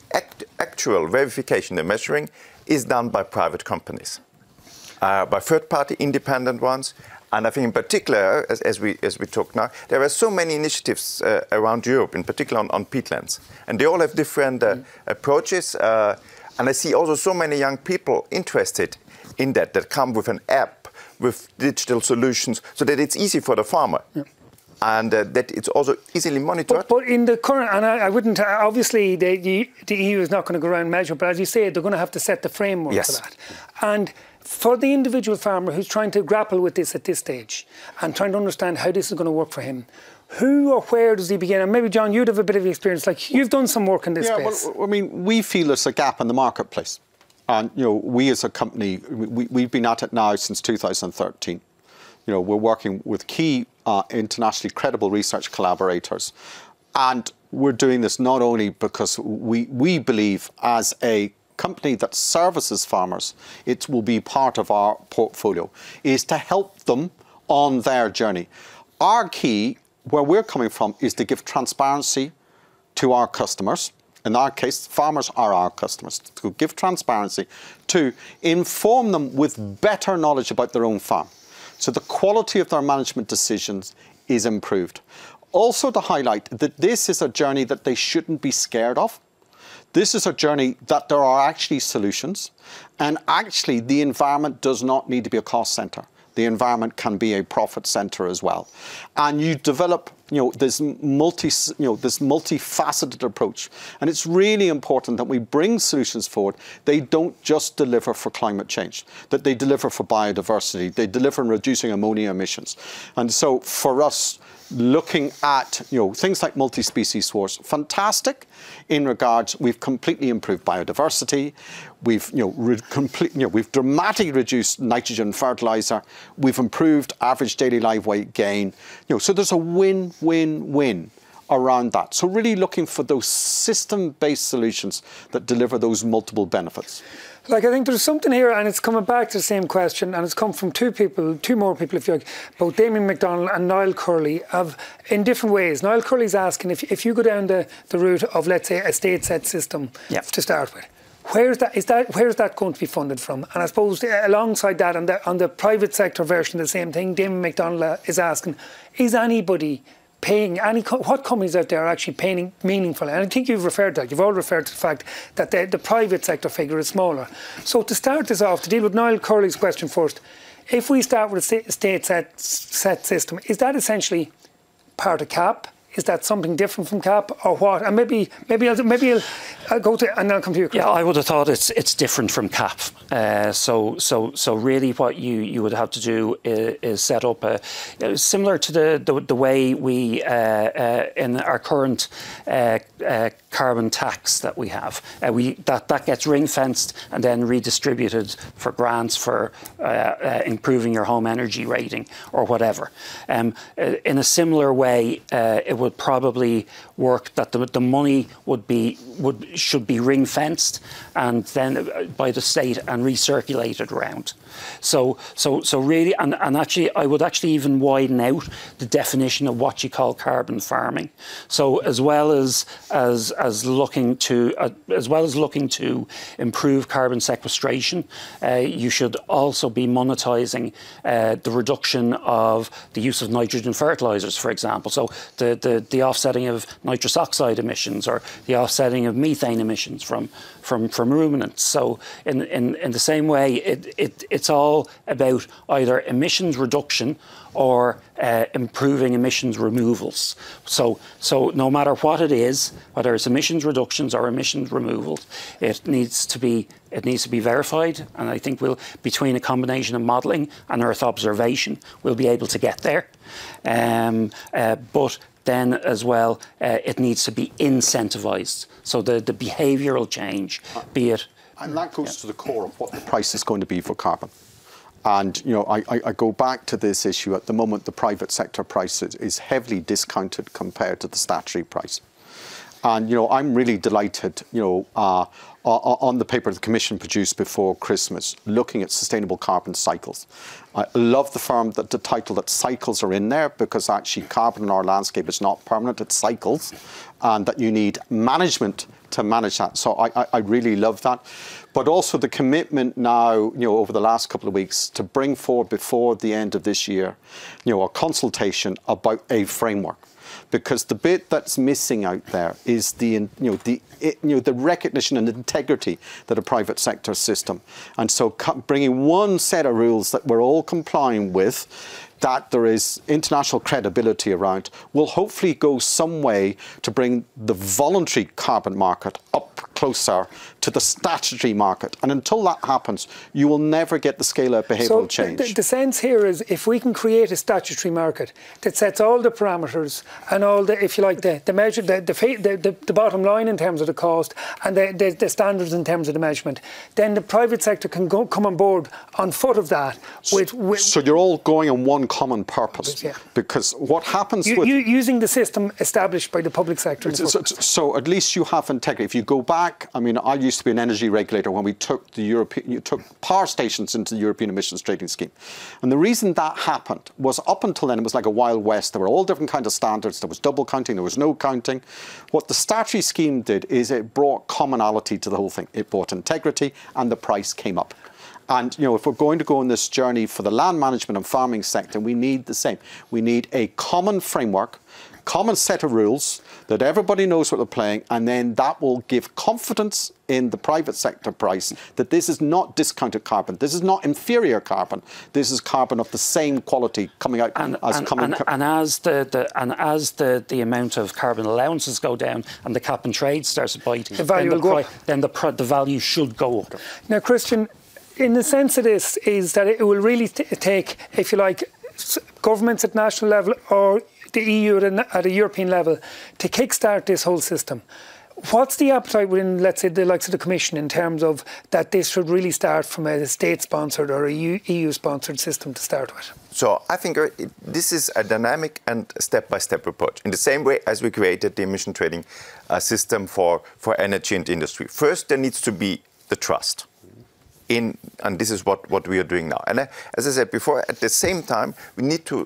actual verification, the measuring, is done by private companies, by third-party independent ones. And I think in particular, as we talk now, there are so many initiatives around Europe, in particular on peatlands. And they all have different approaches. And I see also so many young people interested in that come with an app, with digital solutions, so that it's easy for the farmer. Yeah. And that it's also easily monitored. But in the current, and I wouldn't, obviously the EU is not going to go around and measure, but as you say, they're going to have to set the framework for that. And for the individual farmer who's trying to grapple with this at this stage and trying to understand how this is going to work for him, who or where does he begin? And maybe, John, you'd have a bit of experience. Like, you've done some work in this space. Well, I mean, we feel there's a gap in the marketplace. And, you know, we as a company, we've been at it now since 2013. You know, we're working with key internationally credible research collaborators. And we're doing this not only because we believe as a company that services farmers, it will be part of our portfolio, is to help them on their journey. Our key, where we're coming from, is to give transparency to our customers. In our case, farmers are our customers. To give transparency, to inform them with better knowledge about their own farm, so the quality of their management decisions is improved. Also to highlight that this is a journey that they shouldn't be scared of. This is a journey that there are actually solutions, and actually the environment does not need to be a cost centre. The environment can be a profit centre as well. And you develop, you know, this multifaceted approach. And it's really important that we bring solutions forward. They don't just deliver for climate change, that they deliver for biodiversity, they deliver in reducing ammonia emissions. And so for us, looking at, you know, things like multi-species swards, fantastic in regards, we've completely improved biodiversity, we've, you know, we've dramatically reduced nitrogen fertilizer, we've improved average daily live weight gain, you know, so there's a win-win-win around that. So really looking for those system-based solutions that deliver those multiple benefits. Like, I think there's something here, and it's coming back to the same question, and it's come from two more people, if you like, both Damien McDonald and Niall Curley, in different ways. Niall Curley's asking, if you go down the route of, let's say, a state-set system to start with, where is that going to be funded from? And I suppose alongside that, on the private sector version of the same thing, Damien McDonald is asking, is anybody paying, what companies out there are actually paying meaningfully? And I think you've referred to that. You've all referred to the fact that the private sector figure is smaller. So to start this off, to deal with Niall Curley's question first, if we start with a state set system, is that essentially part of CAP? Is that something different from CAP, or what? And maybe I'll go to, and I'll come to you, Chris. Yeah, I would have thought it's different from CAP. So really, what you would have to do is set up similar to the way we in our current carbon tax that we have. That gets ring fenced and then redistributed for grants for improving your home energy rating or whatever. In a similar way, it would probably work that the money should be ring fenced and then by the state and recirculated around. So really, and actually, I would actually even widen out the definition of what you call carbon farming. So as well as looking to improve carbon sequestration, you should also be monetising the reduction of the use of nitrogen fertilisers, for example. So the offsetting of nitrous oxide emissions or the offsetting of methane emissions from ruminants. So in the same way, it's all about either emissions reduction or improving emissions removals. So no matter what it is, whether it's emissions reductions or emissions removals, it needs to be verified. And I think between a combination of modelling and Earth observation, we'll be able to get there. But then as well it needs to be incentivised. So the behavioural change, be it... And that goes to the core of what the price is going to be for carbon. And, you know, I go back to this issue. At the moment, the private sector price is heavily discounted compared to the statutory price. And, you know, I'm really delighted, you know, on the paper the Commission produced before Christmas, looking at sustainable carbon cycles. I love the title that cycles are in there, because actually carbon in our landscape is not permanent, it cycles, and that you need management to manage that. So I really love that. But also the commitment now, you know, over the last couple of weeks to bring forward before the end of this year, you know, a consultation about a framework. Because the bit that's missing out there is the recognition and integrity that a private sector system. And so bringing one set of rules that we're all complying with, that there is international credibility around, will hopefully go some way to bring the voluntary carbon market up closer to the statutory market. And until that happens, you will never get the scale of behavioural change. The sense here is, if we can create a statutory market that sets all the parameters and all the, if you like, the measure, the bottom line in terms of the cost and the standards in terms of the measurement, then the private sector can come on board on foot of that. So you're all going on one common purpose. Yeah. Because what happens with... using the system established by the public sector. So at least you have integrity. If you go back, I mean, I used to be an energy regulator when we took power stations into the European Emissions Trading Scheme. And the reason that happened was, up until then, it was like a Wild West. There were all different kinds of standards. There was double counting, there was no counting. What the statutory scheme did is it brought commonality to the whole thing. It brought integrity, and the price came up. And, you know, if we're going to go on this journey for the land management and farming sector, we need the same. We need a common framework, common set of rules that everybody knows what they're playing, and then that will give confidence in the private sector price that this is not discounted carbon, this is not inferior carbon, this is carbon of the same quality coming out and as the amount of carbon allowances go down and the cap and trade starts to bite, the value will go up. Then the value should go up. Now, Christian, in the sense of this is that it will really take, if you like, governments at national level or the EU at a European level to kickstart this whole system. What's the appetite within, let's say, the likes of the Commission in terms of that this should really start from a state-sponsored or a EU-sponsored system to start with? So I think this is a dynamic and step-by-step approach, in the same way as we created the emission trading system for energy and industry. First, there needs to be the trust. And this is what we are doing now. And as I said before, at the same time, we need to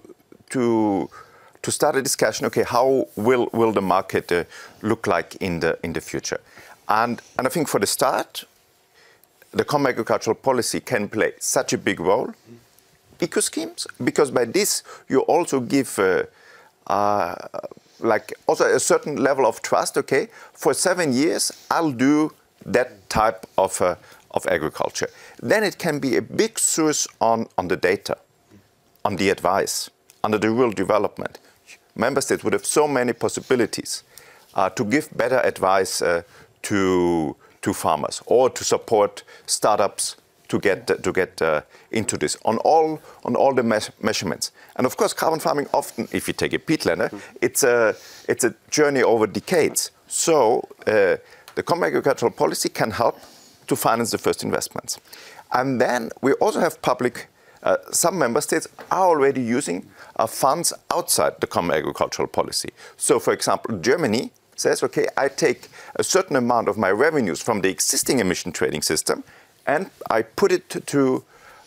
start a discussion. Okay, how will the market look like in the future? And I think for the start, the Common Agricultural Policy can play such a big role. Eco schemes, because by this you also give like also a certain level of trust. Okay, for 7 years I'll do that type of agriculture. Then it can be a big source on the data, on the advice, under the rural development. Member states would have so many possibilities to give better advice to farmers or to support startups to get into this on all the measurements. And of course, carbon farming often, if you take a peatlander, it's a journey over decades. So the Common Agricultural Policy can help to finance the first investments. And then we also have public, some member states are already using funds outside the Common Agricultural Policy. So for example, Germany says, okay, I take a certain amount of my revenues from the existing emission trading system and I put it to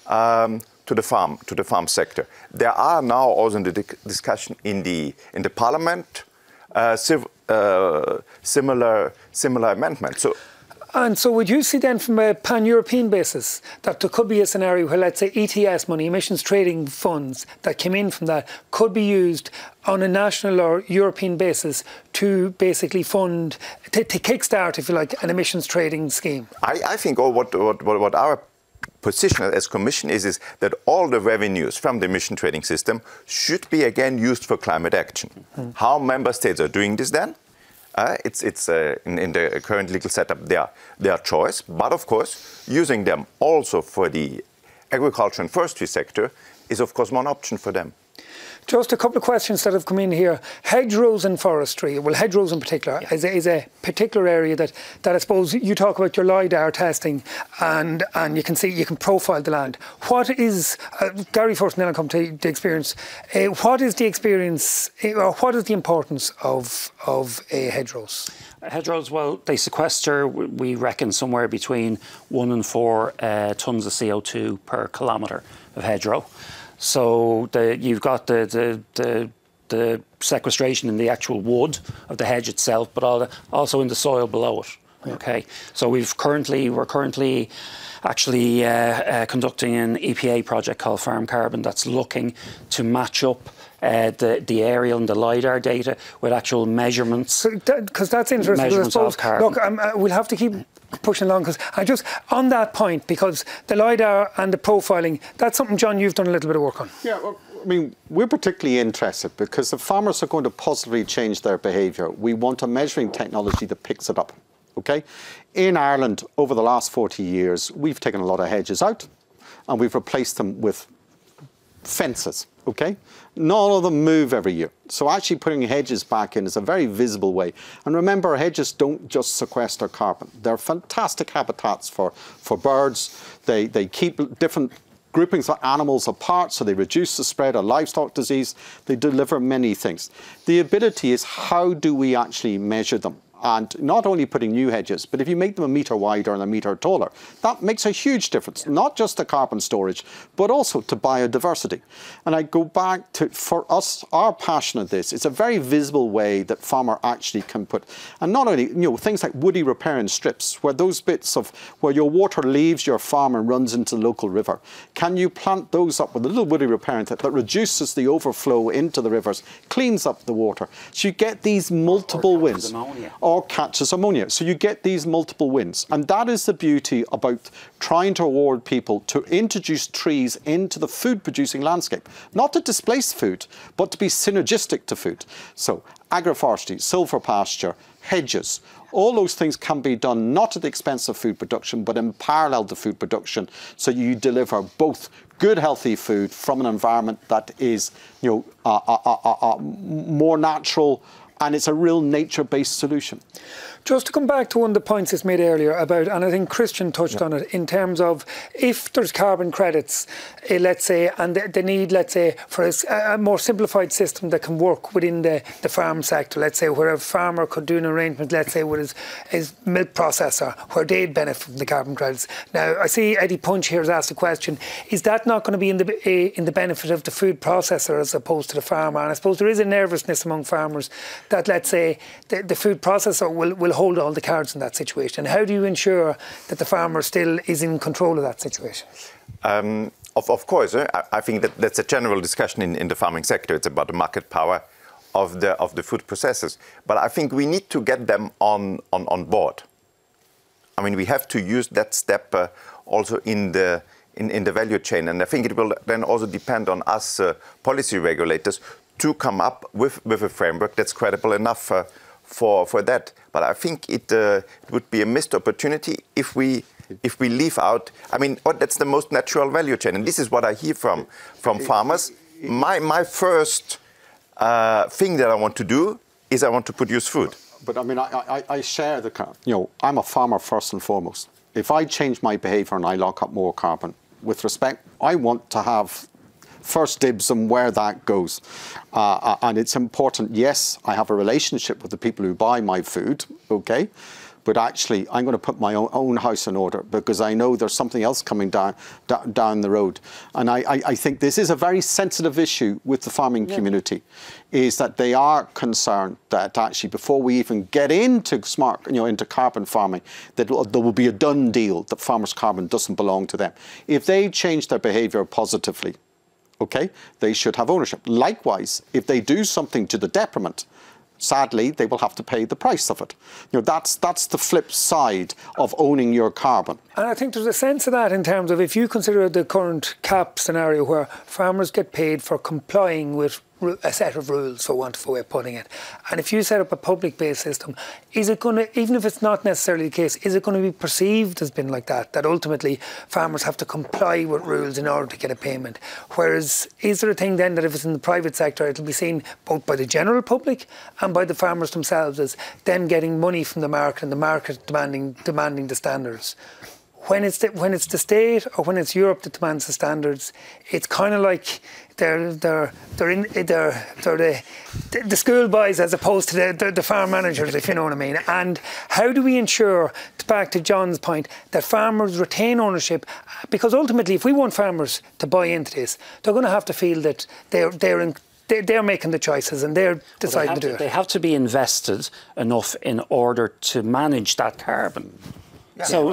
the farm sector. There are now also in the discussion in the Parliament similar amendments. And so would you see then from a pan-European basis that there could be a scenario where, let's say, ETS money, emissions trading funds that came in from that could be used on a national or European basis to basically fund, to kickstart, if you like, an emissions trading scheme? I think what our position as Commission is that all the revenues from the emission trading system should be again used for climate action. How member states are doing this then? It's in the current legal setup, their choice. But of course, using them also for the agriculture and forestry sector is of course one option for them. Just a couple of questions that have come in here. Hedgerows and forestry, well, hedgerows in particular, is a particular area that I suppose you talk about your LiDAR testing and you can see, you can profile the land. What is, Gary first and then I'll come to the experience, what is the experience, or what is the importance of hedgerows? Hedgerows, well, they sequester, we reckon, somewhere between 1 and 4 tonnes of CO2 per kilometre of hedgerow. So you've got the sequestration in the actual wood of the hedge itself, but also in the soil below it. Okay, so we're currently actually conducting an EPA project called Farm Carbon that's looking to match up the aerial and the LiDAR data with actual measurements. Because that's interesting. Measurements of carbon. Look, we'll have to keep pushing along, because I just, on that point, because the LiDAR and the profiling, that's something, John, you've done a little bit of work on. Yeah, well, I mean, we're particularly interested because if farmers are going to positively change their behaviour, we want a measuring technology that picks it up. Okay? In Ireland, over the last 40 years, we've taken a lot of hedges out and we've replaced them with fences. Okay? Not all of them move every year. So actually putting hedges back in is a very visible way. And remember, hedges don't just sequester carbon. They're fantastic habitats for birds. They keep different groupings of animals apart, so they reduce the spread of livestock disease. They deliver many things. The ability is, how do we actually measure them? And not only putting new hedges, but if you make them 1 metre wider and 1 metre taller, that makes a huge difference, not just to carbon storage, but also to biodiversity. And I go back to, for us, our passion of this, it's a very visible way that farmer actually can put, and not only, you know, things like woody riparian strips, where those bits of, where your water leaves your farm and runs into the local river, can you plant those up with a little woody riparian that reduces the overflow into the rivers, cleans up the water, so you get these multiple wins. Or catches ammonia. So you get these multiple wins. And that is the beauty about trying to reward people to introduce trees into the food-producing landscape. Not to displace food, but to be synergistic to food. So agroforestry, silvopasture, hedges, all those things can be done not at the expense of food production, but in parallel to food production. So you deliver both good, healthy food from an environment that is, you know, more natural, and it's a real nature-based solution. Just to come back to one of the points that's made earlier about, and I think Christian touched on it, in terms of if there's carbon credits, let's say, and the need, let's say, for a more simplified system that can work within the farm sector, let's say, where a farmer could do an arrangement, let's say, with his milk processor, where they'd benefit from the carbon credits. Now, I see Eddie Punch here has asked a question, is that not going to be in the benefit of the food processor as opposed to the farmer? And I suppose there is a nervousness among farmers that, let's say, the food processor will hold all the cards in that situation. How do you ensure that the farmer still is in control of that situation? Of course, I think that's a general discussion in the farming sector. It's about the market power of the food processors. But I think we need to get them on board. I mean, we have to use that step also in the value chain. And I think it will then also depend on us policy regulators to come up with a framework that's credible enough for that. But I think it would be a missed opportunity if we leave out, I mean, that's the most natural value chain. And this is what I hear from farmers. My first thing that I want to do is I want to produce food. But I mean, I share the, you know, I'm a farmer first and foremost. If I change my behaviour and I lock up more carbon, with respect, I want to have first dibs on where that goes. And it's important, yes, I have a relationship with the people who buy my food, okay? But actually, I'm going to put my own house in order because I know there's something else coming down the road. And I think this is a very sensitive issue with the farming community, is that they are concerned that actually before we even get into into carbon farming, that there will be a done deal that farmers' carbon doesn't belong to them. If they change their behaviour positively, okay, they should have ownership. Likewise, if they do something to the detriment, sadly, they will have to pay the price of it. You know, that's the flip side of owning your carbon. And I think there's a sense of that in terms of if you consider the current CAP scenario where farmers get paid for complying with a set of rules, for want of a way of putting it. And if you set up a public-based system, is it going to, even if it's not necessarily the case, is it going to be perceived as being like that, that ultimately farmers have to comply with rules in order to get a payment? Whereas, is there a thing then that if it's in the private sector, it'll be seen both by the general public and by the farmers themselves as them getting money from the market and the market demanding the standards? When it's the state or when it's Europe that demands the standards, it's kind of like they're the schoolboys as opposed to the farm managers, if you know what I mean. And how do we ensure, back to John's point, that farmers retain ownership? Because ultimately, if we want farmers to buy into this, they're going to have to feel that they're making the choices and they're deciding to do it. They have to be invested enough in order to manage that carbon. Yeah. So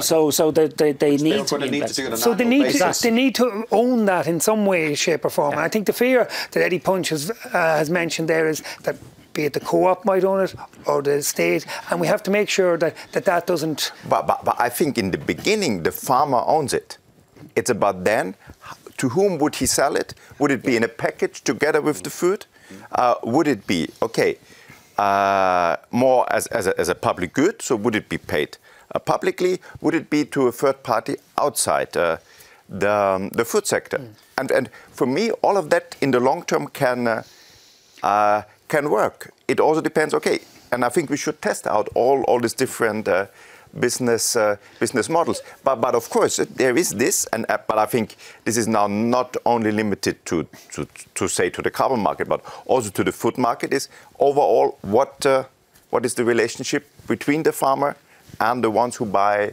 they need to be invested. So they need to own that in some way, shape or form. Yeah. And I think the fear that Eddie Punch has mentioned there is that be it the co-op might own it or the state, and we have to make sure that doesn't... But I think in the beginning the farmer owns it. It's about then, to whom would he sell it? Would it be in a package together with the food? Would it be, more as a public good, so would it be paid publicly? Would it be to a third party outside the food sector? And for me, all of that in the long term can work. It also depends. And I think we should test out all these different business models. But of course there is this, but I think this is now not only limited to the carbon market, but also to the food market. Is overall what is the relationship between the farmer and the ones who buy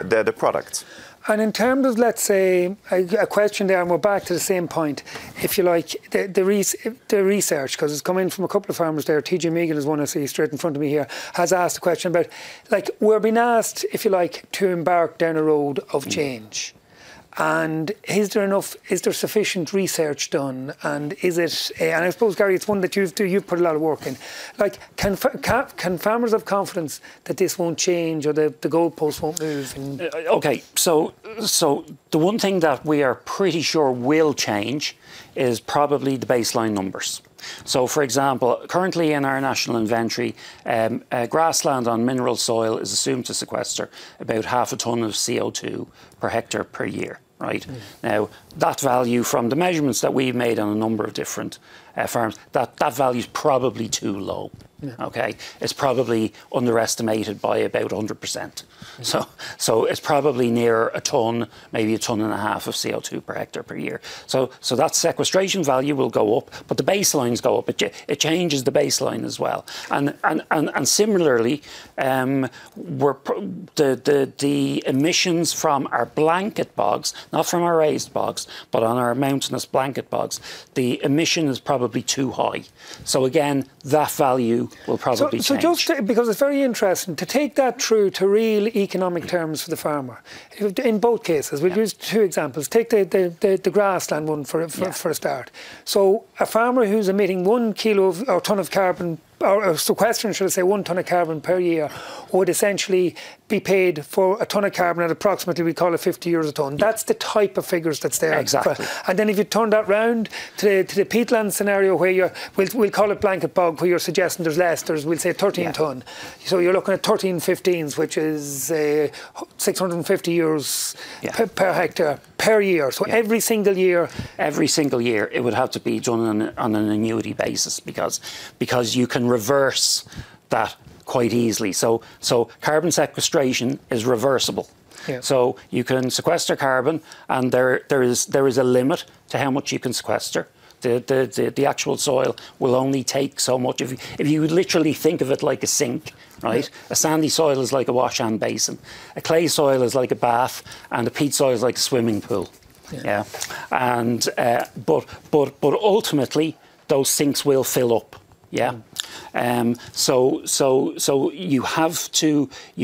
the products. And in terms of, let's say, a question there, and we're back to the same point, if you like, the research, because it's come in from a couple of farmers there. TJ Megan is one I see straight in front of me here, has asked a question about, like, we're being asked, if you like, to embark down a road of change. And is there sufficient research done? And is it, and I suppose, Gary, it's one that you've put a lot of work in. Like, can farmers have confidence that this won't change or the goalposts won't move? OK, so the one thing that we are pretty sure will change is probably the baseline numbers. So, for example, currently in our national inventory, grassland on mineral soil is assumed to sequester about 0.5 tonne of CO2 per hectare per year. Right. Now, that value from the measurements that we've made on a number of different farms, that value is probably too low. Yeah. OK, it's probably underestimated by about 100%. So it's probably near a tonne, maybe 1.5 tonnes of CO2 per hectare per year. So that sequestration value will go up, but the baselines go up. It changes the baseline as well. And similarly, the emissions from our blanket bogs, not from our raised bogs, but on our mountainous blanket bogs, the emission is probably too high. So again, that value will probably change. So just because it's very interesting to take that through to real economic terms for the farmer. In both cases, we'll use two examples. Take the grassland one for a start. So a farmer who's emitting 1 kilo or tonne of carbon, or sequestering, should I say, 1 tonne of carbon per year, would essentially be paid for a tonne of carbon at approximately, we call it €50 a tonne. That's the type of figures that's there. Exactly. And then if you turn that round to the peatland scenario where we'll call it blanket bog, where you're suggesting there's less, we'll say 13 tonne. So you're looking at 13/15s, which is €650 per hectare per year. So every single year. Every single year, it would have to be done on an annuity basis because you can reverse that quite easily. So carbon sequestration is reversible. Yeah. So you can sequester carbon, and there is a limit to how much you can sequester. The actual soil will only take so much. If you literally think of it like a sink, right? Yeah. A sandy soil is like a wash-hand basin. A clay soil is like a bath, and a peat soil is like a swimming pool. Yeah. And but ultimately those sinks will fill up. Yeah. So you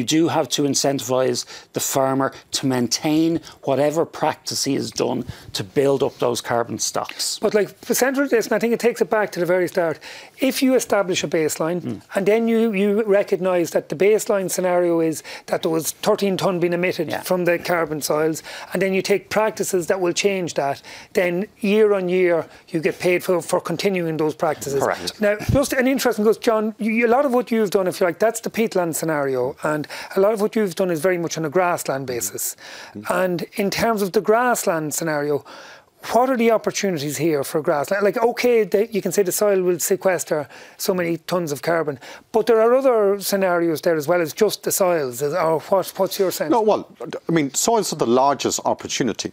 do have to incentivise the farmer to maintain whatever practice he has done to build up those carbon stocks. But like the centre of this, and I think it takes it back to the very start, if you establish a baseline and then you recognise that the baseline scenario is that there was 13 tonne being emitted from the carbon soils, and then you take practices that will change that, then year on year you get paid for continuing those practices. Correct. Now, just an interesting, because John, a lot of what you've done, if you like, that's the peatland scenario, and a lot of what you've done is very much on a grassland basis. And in terms of the grassland scenario, what are the opportunities here for grassland? Like, okay, you can say the soil will sequester so many tonnes of carbon, but there are other scenarios there as well as just the soils. Or what's your sense? No, well, I mean, soils are the largest opportunity,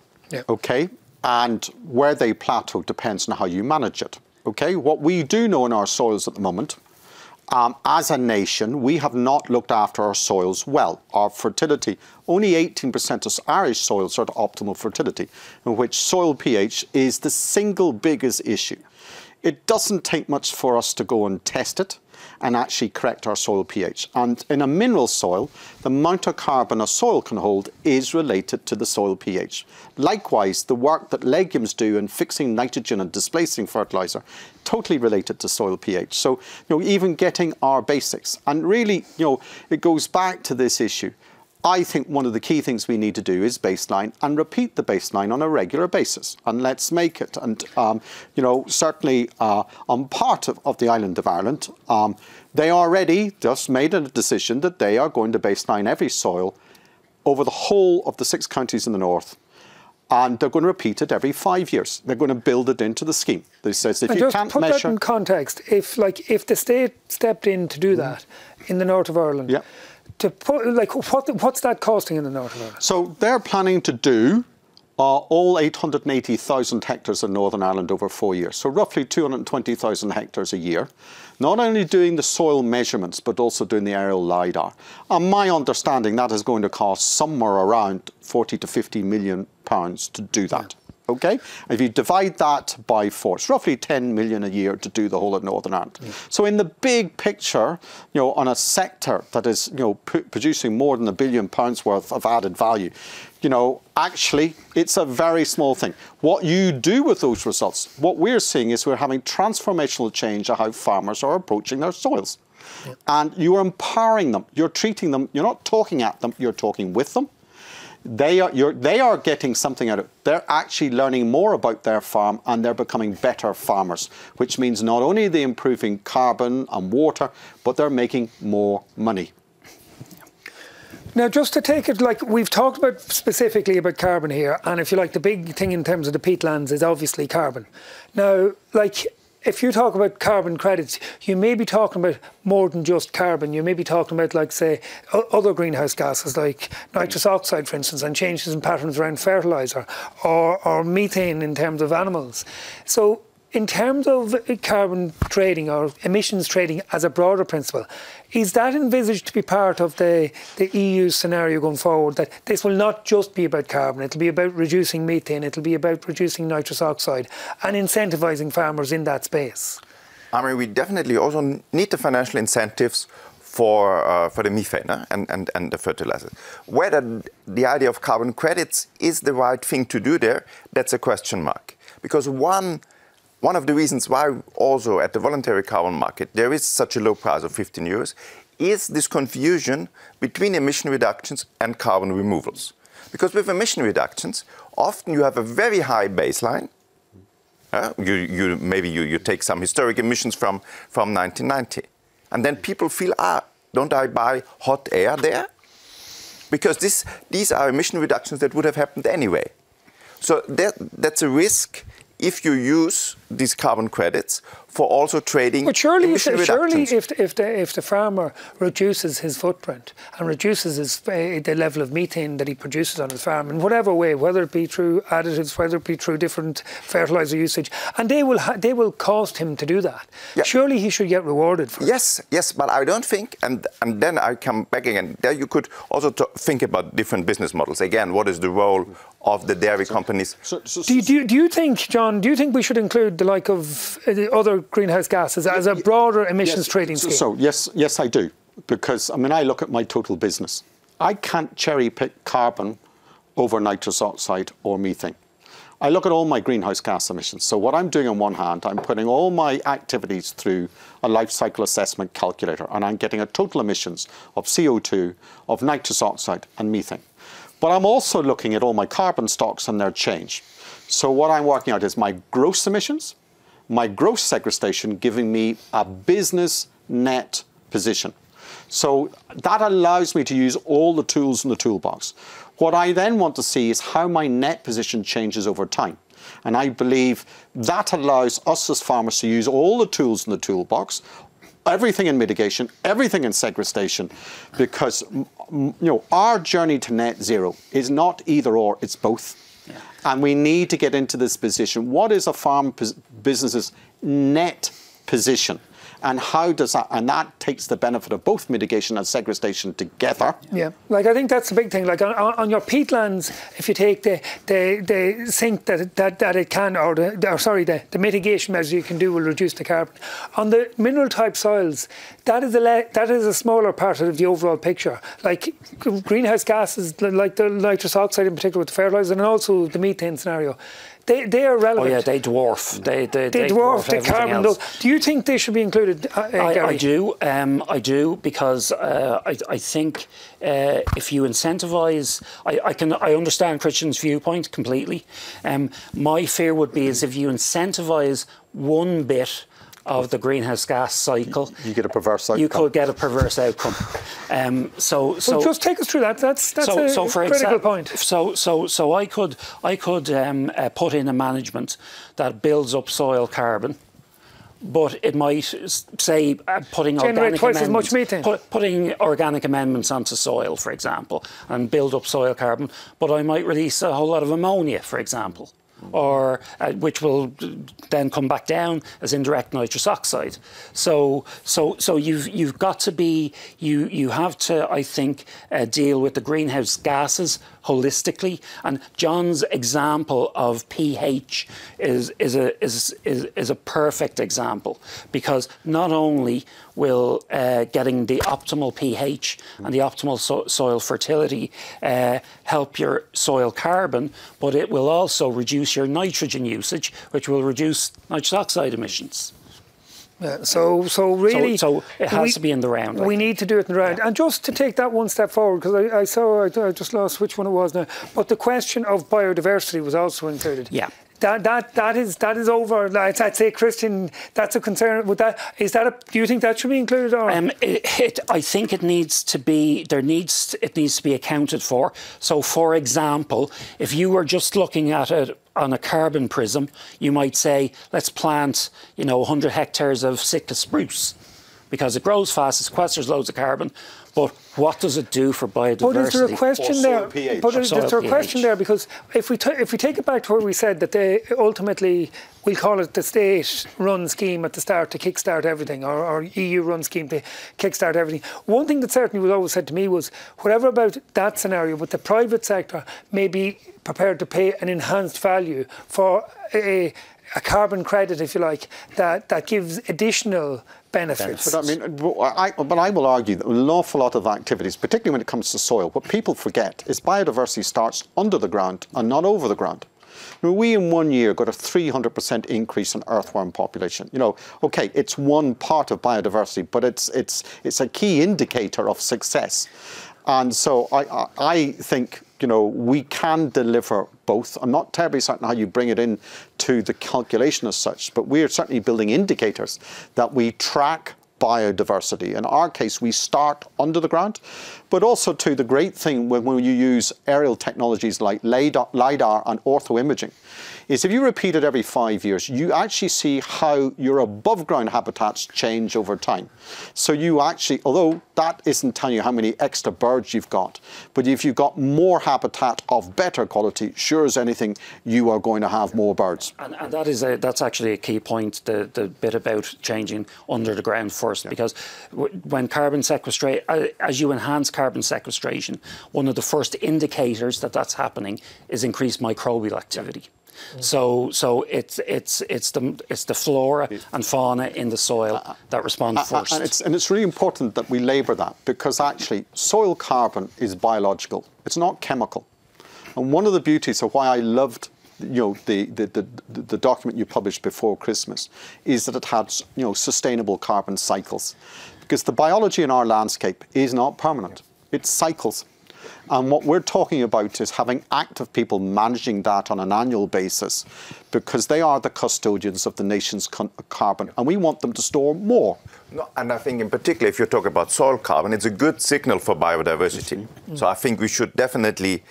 okay? And where they plateau depends on how you manage it, okay? What we do know in our soils at the moment, as a nation, we have not looked after our soils well. Our fertility, only 18% of Irish soils are at optimal fertility, in which soil pH is the single biggest issue. It doesn't take much for us to go and test it and actually correct our soil pH. And in a mineral soil, the amount of carbon a soil can hold is related to the soil pH. Likewise, the work that legumes do in fixing nitrogen and displacing fertilizer, totally related to soil pH. So, even getting our basics. And really, it goes back to this issue. I think one of the key things we need to do is baseline and repeat the baseline on a regular basis. And let's make it. And, certainly on part of the island of Ireland, they already just made a decision that they are going to baseline every soil over the whole of the 6 counties in the north. And they're going to repeat it every 5 years. They're going to build it into the scheme. They says if you can't measure... Just put that in context. If the state stepped in to do that in the north of Ireland, to put, what's that costing in the north of Ireland? So they're planning to do all 880,000 hectares in Northern Ireland over 4 years. So roughly 220,000 hectares a year. Not only doing the soil measurements, but also doing the aerial LiDAR. And my understanding, that is going to cost somewhere around 40 to 50 million pounds to do that. Okay? If you divide that by 4, it's roughly 10 million a year to do the whole of Northern Ireland. So in the big picture, on a sector that is, producing more than £1 billion worth of added value, actually, it's a very small thing. What you do with those results, what we're seeing is we're having transformational change of how farmers are approaching their soils. And you are empowering them. You're treating them, you're not talking at them, you're talking with them. They are getting something out of it. They're actually learning more about their farm and they're becoming better farmers, which means not only are they improving carbon and water, but they're making more money. Now, just to take it, like we've talked about specifically about carbon here, and if you like, the big thing in terms of the peatlands is obviously carbon. Now, if you talk about carbon credits, you may be talking about more than just carbon. You may be talking about, say, other greenhouse gases like nitrous oxide, for instance, and changes in patterns around fertiliser, or methane in terms of animals. So in terms of carbon trading or emissions trading as a broader principle, is that envisaged to be part of the EU scenario going forward, that this will not just be about carbon, it'll be about reducing methane, it'll be about reducing nitrous oxide and incentivising farmers in that space? I mean, we definitely also need the financial incentives for the methane and the fertilizer. Whether the idea of carbon credits is the right thing to do there, that's a question mark. Because one of the reasons why also at the voluntary carbon market there is such a low price of 15 euros is this confusion between emission reductions and carbon removals. Because with emission reductions, often you have a very high baseline. Maybe you take some historic emissions from 1990. And then people feel, don't I buy hot air there? Because these are emission reductions that would have happened anyway. So that's a risk if you use these carbon credits for also trading emission reductions. If the farmer reduces his footprint and reduces the level of methane that he produces on his farm in whatever way, whether it be through additives, whether it be through different fertiliser usage, and they will cost him to do that. Yeah. Surely he should get rewarded for it. Yes, but I don't think, and then I come back again, there you could also think about different business models. Again, what is the role of the dairy companies? Do you think, John, we should include the like of the other greenhouse gases as a broader emissions trading scheme? So yes, I do. Because, I mean, I look at my total business. I can't cherry pick carbon over nitrous oxide or methane. I look at all my greenhouse gas emissions. So what I'm doing on one hand, I'm putting all my activities through a life cycle assessment calculator, and I'm getting a total emissions of CO2, of nitrous oxide and methane. But I'm also looking at all my carbon stocks and their change. So what I'm working out is my gross emissions, my gross sequestration, giving me a business net position. So that allows me to use all the tools in the toolbox. What I then want to see is how my net position changes over time. And I believe that allows us as farmers to use all the tools in the toolbox, everything in mitigation, everything in sequestration, because our journey to net zero is not either or, it's both. Yeah. And we need to get into this position. What is a farm business's net position? And how does that, and that takes the benefit of both mitigation and sequestration together. Yeah, like I think that's the big thing. Like on your peatlands, if you take the sink that it can, or the mitigation measures you can do will reduce the carbon. On the mineral type soils, that is a smaller part of the overall picture. Like greenhouse gases, like the nitrous oxide in particular with the fertilizer, and also the methane scenario. They are relevant. Oh yeah, they dwarf. They dwarf the carbon. Do you think they should be included? I do. I do, because I think if you incentivise, I understand Christian's viewpoint completely. My fear would be is if you incentivise one bit of the greenhouse gas cycle, you get a perverse outcome. You could get a perverse outcome. So just take us through that. That's a critical point. So I could put in a management that builds up soil carbon, but it might say putting organic twice as much methane. Putting organic amendments onto soil, for example, and build up soil carbon. But I might release a whole lot of ammonia, for example, or which will then come back down as indirect nitrous oxide. So you've got to be you have to, I think, deal with the greenhouse gases holistically. And John's example of pH is a perfect example, because not only will getting the optimal pH and the optimal soil fertility help your soil carbon, but it will also reduce your nitrogen usage, which will reduce nitrous oxide emissions. Yeah, so really, so it has to be in the round. We need to do it in the round. Yeah. And just to take that one step forward, because I just lost which one it was now, but the question of biodiversity was also included. Yeah. That is over. I'd say, Christian, that's a concern. Do you think that should be included? Or? I think it needs to be. It needs to be accounted for. So, for example, if you were just looking at it on a carbon prism, you might say, let's plant 100 hectares of Sitka spruce, because it grows fast, it sequesters loads of carbon. But what does it do for biodiversity? But is there a question there? But is there a question there? Because if we take it back to where we said that they ultimately, we'll call it the state-run scheme at the start to kickstart everything, or EU-run scheme to kickstart everything. One thing that certainly was always said to me was, whatever about that scenario, but the private sector may be prepared to pay an enhanced value for a carbon credit, if you like, that gives additional benefits. But I will argue that an awful lot of activities, particularly when it comes to soil, what people forget is biodiversity starts under the ground and not over the ground. We in 1 year got a 300% increase in earthworm population. Okay, it's one part of biodiversity, but it's a key indicator of success. And so I think we can deliver both. I'm not terribly certain how you bring it in to the calculation as such, but we're certainly building indicators that we track biodiversity. In our case, we start under the ground, but also too, the great thing when you use aerial technologies like LiDAR and orthoimaging is if you repeat it every 5 years, you actually see how your above ground habitats change over time. So you actually, although that isn't telling you how many extra birds you've got, but if you've got more habitat of better quality, sure as anything, you are going to have more birds. And that's actually a key point, the bit about changing under the ground first, because when carbon sequestration, as you enhance carbon sequestration, one of the first indicators that that's happening is increased microbial activity. So it's the flora and fauna in the soil that respond first. And it's really important that we labour that, because actually soil carbon is biological. It's not chemical. And one of the beauties of why I loved the document you published before Christmas is that it had sustainable carbon cycles, because the biology in our landscape is not permanent. It cycles. And what we're talking about is having active people managing that on an annual basis, because they are the custodians of the nation's carbon, and we want them to store more. No, and I think in particular, if you talk about soil carbon, it's a good signal for biodiversity. So I think we should definitely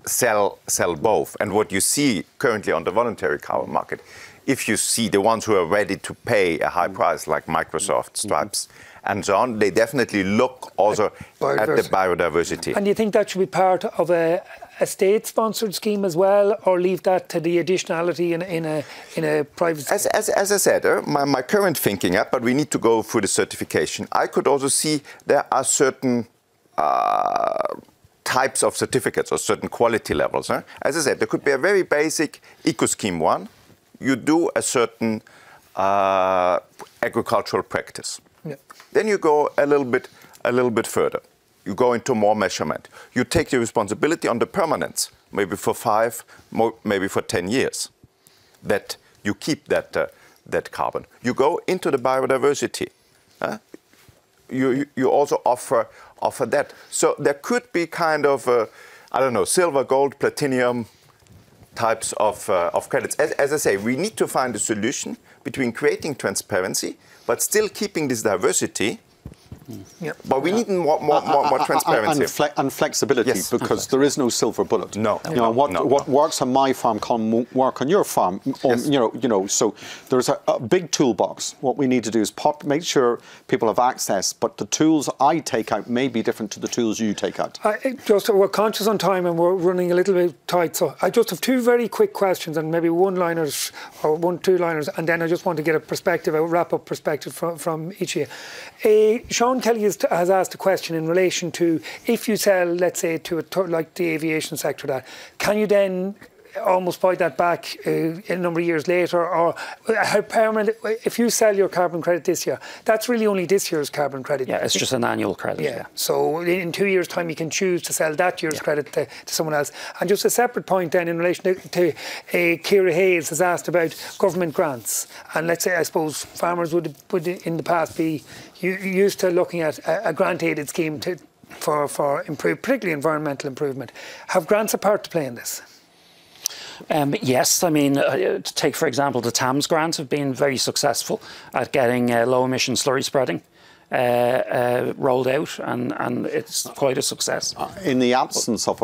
sell both. And what you see currently on the voluntary carbon market, if you see the ones who are ready to pay a high price, like Microsoft, Stripes, and so on, they definitely look also at the biodiversity. And do you think that should be part of a state-sponsored scheme as well, or leave that to the additionality in a private scheme? As I said, my current thinking, but we need to go through the certification. I could also see there are certain types of certificates or certain quality levels. As I said, there could be a very basic eco-scheme one. You do a certain agricultural practice. Yeah. Then you go a little bit further. You go into more measurement. You take the responsibility on the permanence, maybe for 5, maybe for 10 years, that you keep that carbon. You go into the biodiversity. You also offer that. So there could be kind of, I don't know, silver, gold, platinum types of credits. As I say, we need to find a solution between creating transparency but still keeping this diversity. Yep. But we need more transparency. And flexibility, because there is no silver bullet. No. What works on my farm won't work on your farm. Yes. So there's a big toolbox. What we need to do is make sure people have access, but the tools I take out may be different to the tools you take out. We're conscious on time and we're running a little bit tight, so I just have 2 very quick questions and maybe one-liners or 1-2-liners, and then I just want to get a wrap-up perspective from each of you. Sean Kelly has asked a question in relation to, if you sell, let's say, to like the aviation sector, can you then almost buy that back a number of years later, or how permanent? If you sell your carbon credit this year, that's really only this year's carbon credit. Yeah, it's just an annual credit. Yeah. So in 2 years' time, you can choose to sell that year's credit to someone else. And just a separate point then in relation to Ciara Hayes has asked about government grants. And let's say, I suppose, farmers would in the past be used to looking at a grant-aided scheme for particularly environmental improvement. Have grants a part to play in this? Yes, I mean, take for example the TAMS grants have been very successful at getting low emission slurry spreading rolled out, and it's quite a success. In the absence of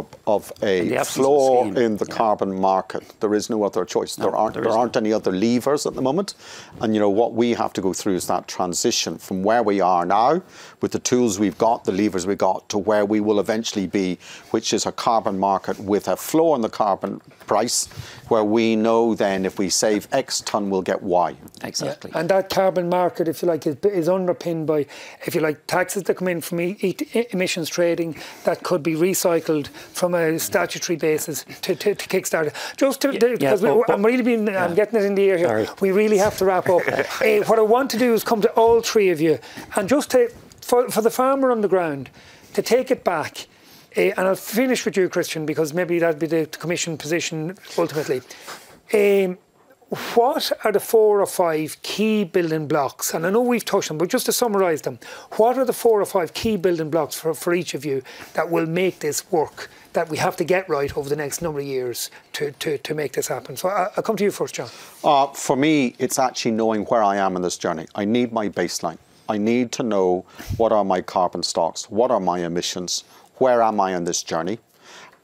a floor in the carbon market, there is no other choice. There aren't any other levers at the moment, and what we have to go through is that transition from where we are now, with the tools we've got, the levers we've got, to where we will eventually be, which is a carbon market with a floor in the carbon price, where we know then if we save X ton, we'll get Y. Exactly. Yeah. And that carbon market, if you like, is underpinned by, if you like, taxes that come in from emissions trading that could be recycled from a statutory basis to kickstart it. Just to, because I'm getting it in the air here. Sorry. We really have to wrap up. What I want to do is come to all 3 of you, and just for the farmer on the ground, to take it back. And I'll finish with you, Christian, because maybe that'd be the Commission position ultimately. What are the 4 or 5 key building blocks? And I know we've touched them, but just to summarise them, what are the 4 or 5 key building blocks for each of you that will make this work, that we have to get right over the next number of years to make this happen? So I'll come to you first, John. For me, it's actually knowing where I am in this journey. I need my baseline. I need to know what are my carbon stocks, what are my emissions, where am I on this journey?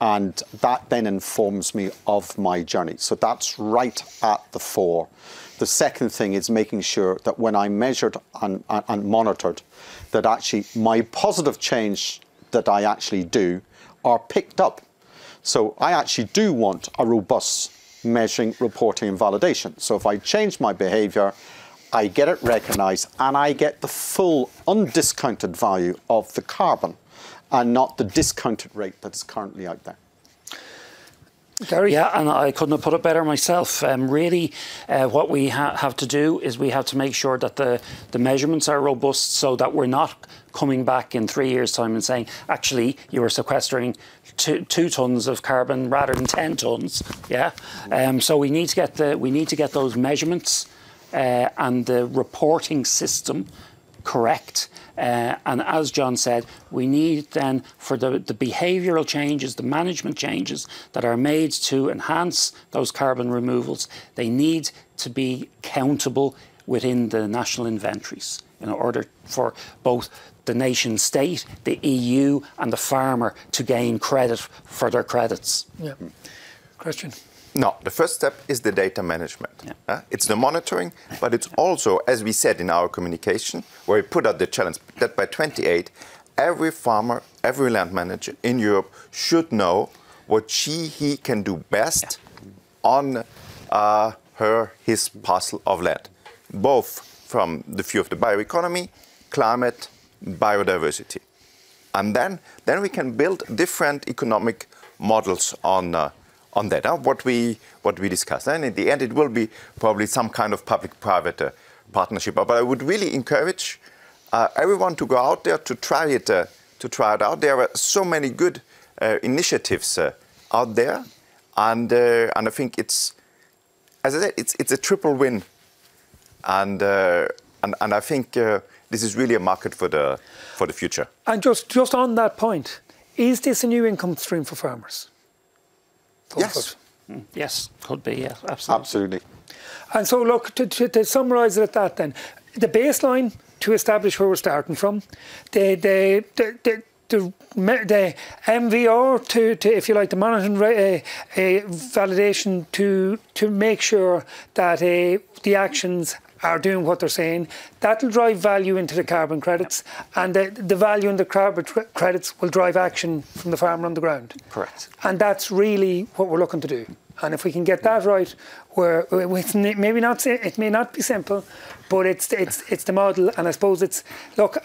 And that then informs me of my journey. So that's right at the fore. The second thing is making sure that when I measured and monitored, that actually my positive change that I actually do are picked up. So I actually do want a robust measuring, reporting and validation. So if I change my behaviour, I get it recognised and I get the full undiscounted value of the carbon, and not the discounted rate that's currently out there. Gary? Yeah, and I couldn't have put it better myself. Really, what we have to do is we have to make sure that the measurements are robust, so that we're not coming back in 3 years' time and saying, actually, you were sequestering 2 tons of carbon rather than 10 tons. Yeah, so we need to get those measurements and the reporting system correct. And as John said, we need then for the behavioural changes, the management changes that are made to enhance those carbon removals, they need to be countable within the national inventories in order for both the nation state, the EU and the farmer to gain credit for their credits. Yeah. Christian? No, the first step is the data management. Yeah. It's the monitoring, but it's also, as we said in our communication, where we put out the challenge that by 28, every farmer, every land manager in Europe should know what he can do best on his parcel of land, both from the view of the bioeconomy, climate, biodiversity. And then we can build different economic models on that, what we discussed. And in the end, it will be probably some kind of public-private partnership. But I would really encourage everyone to go out there to try it out. There are so many good initiatives out there, and I think it's, as I said, it's a triple win, and I think this is really a market for the future. And just on that point, is this a new income stream for farmers? Yes. Yes, could be, yeah, absolutely. Absolutely. And so, look, to summarise it at that then, the baseline to establish where we're starting from, the MVR to if you like, the monitoring validation to make sure that the actions are doing what they're saying, that'll drive value into the carbon credits, and the value in the carbon credits will drive action from the farmer on the ground. Correct. And that's really what we're looking to do. And if we can get that right, it may not be simple, but it's the model. And I suppose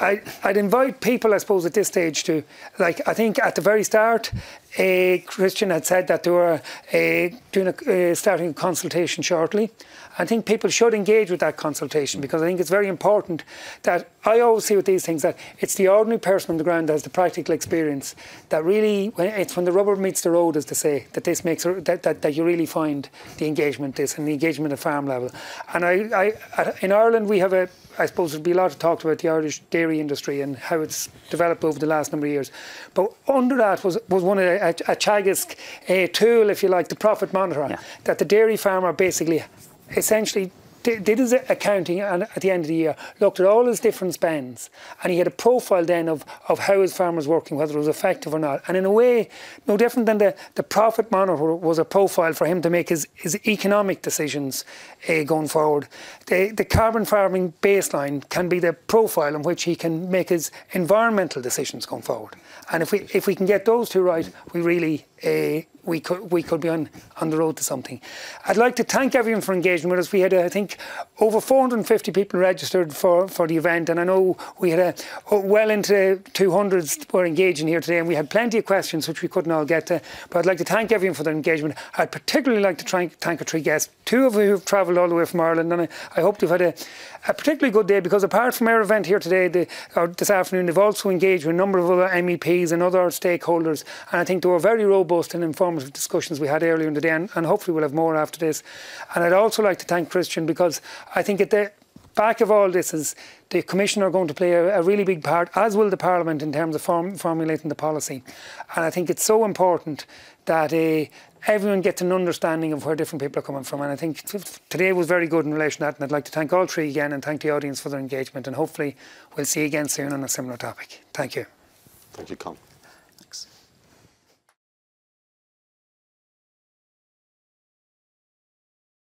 I'd invite people, I suppose, at this stage to, like, I think at the very start, Christian had said that they were starting a consultation shortly. I think people should engage with that consultation, because I think it's very important that I always see with these things that it's the ordinary person on the ground that has the practical experience that really, it's when the rubber meets the road, as they say, that this makes that you really find the engagement and the engagement at farm level. And in Ireland we have I suppose there'd be a lot of talk about the Irish dairy industry and how it's developed over the last number of years. But under that was one of a Teagasc tool, if you like, the profit monitor, that the dairy farmer basically essentially did his accounting, and at the end of the year looked at all his different spends, and he had a profile then of how his farm was working, whether it was effective or not. And in a way, no different than the profit monitor was a profile for him to make his economic decisions going forward. The carbon farming baseline can be the profile in which he can make his environmental decisions going forward. And if we can get those two right, we really we could be on the road to something. I'd like to thank everyone for engaging with us. We had, I think, over 450 people registered for the event, and I know we had well into 200s were engaging here today, and we had plenty of questions which we couldn't all get to. But I'd like to thank everyone for their engagement. I'd particularly like to thank our 3 guests, 2 of who have travelled all the way from Ireland, and I hope they've had a particularly good day, because apart from our event here today, this afternoon, they've also engaged with a number of other MEPs and other stakeholders, and I think they were very robust and informative discussions we had earlier in the day, and hopefully we'll have more after this. And I'd also like to thank Christian, because I think at the back of all this is the Commission are going to play a really big part, as will the Parliament, in terms of formulating the policy. And I think it's so important that everyone gets an understanding of where different people are coming from. And I think today was very good in relation to that. And I'd like to thank all 3 again, and thank the audience for their engagement. And hopefully we'll see you again soon on a similar topic. Thank you. Thank you, Colm.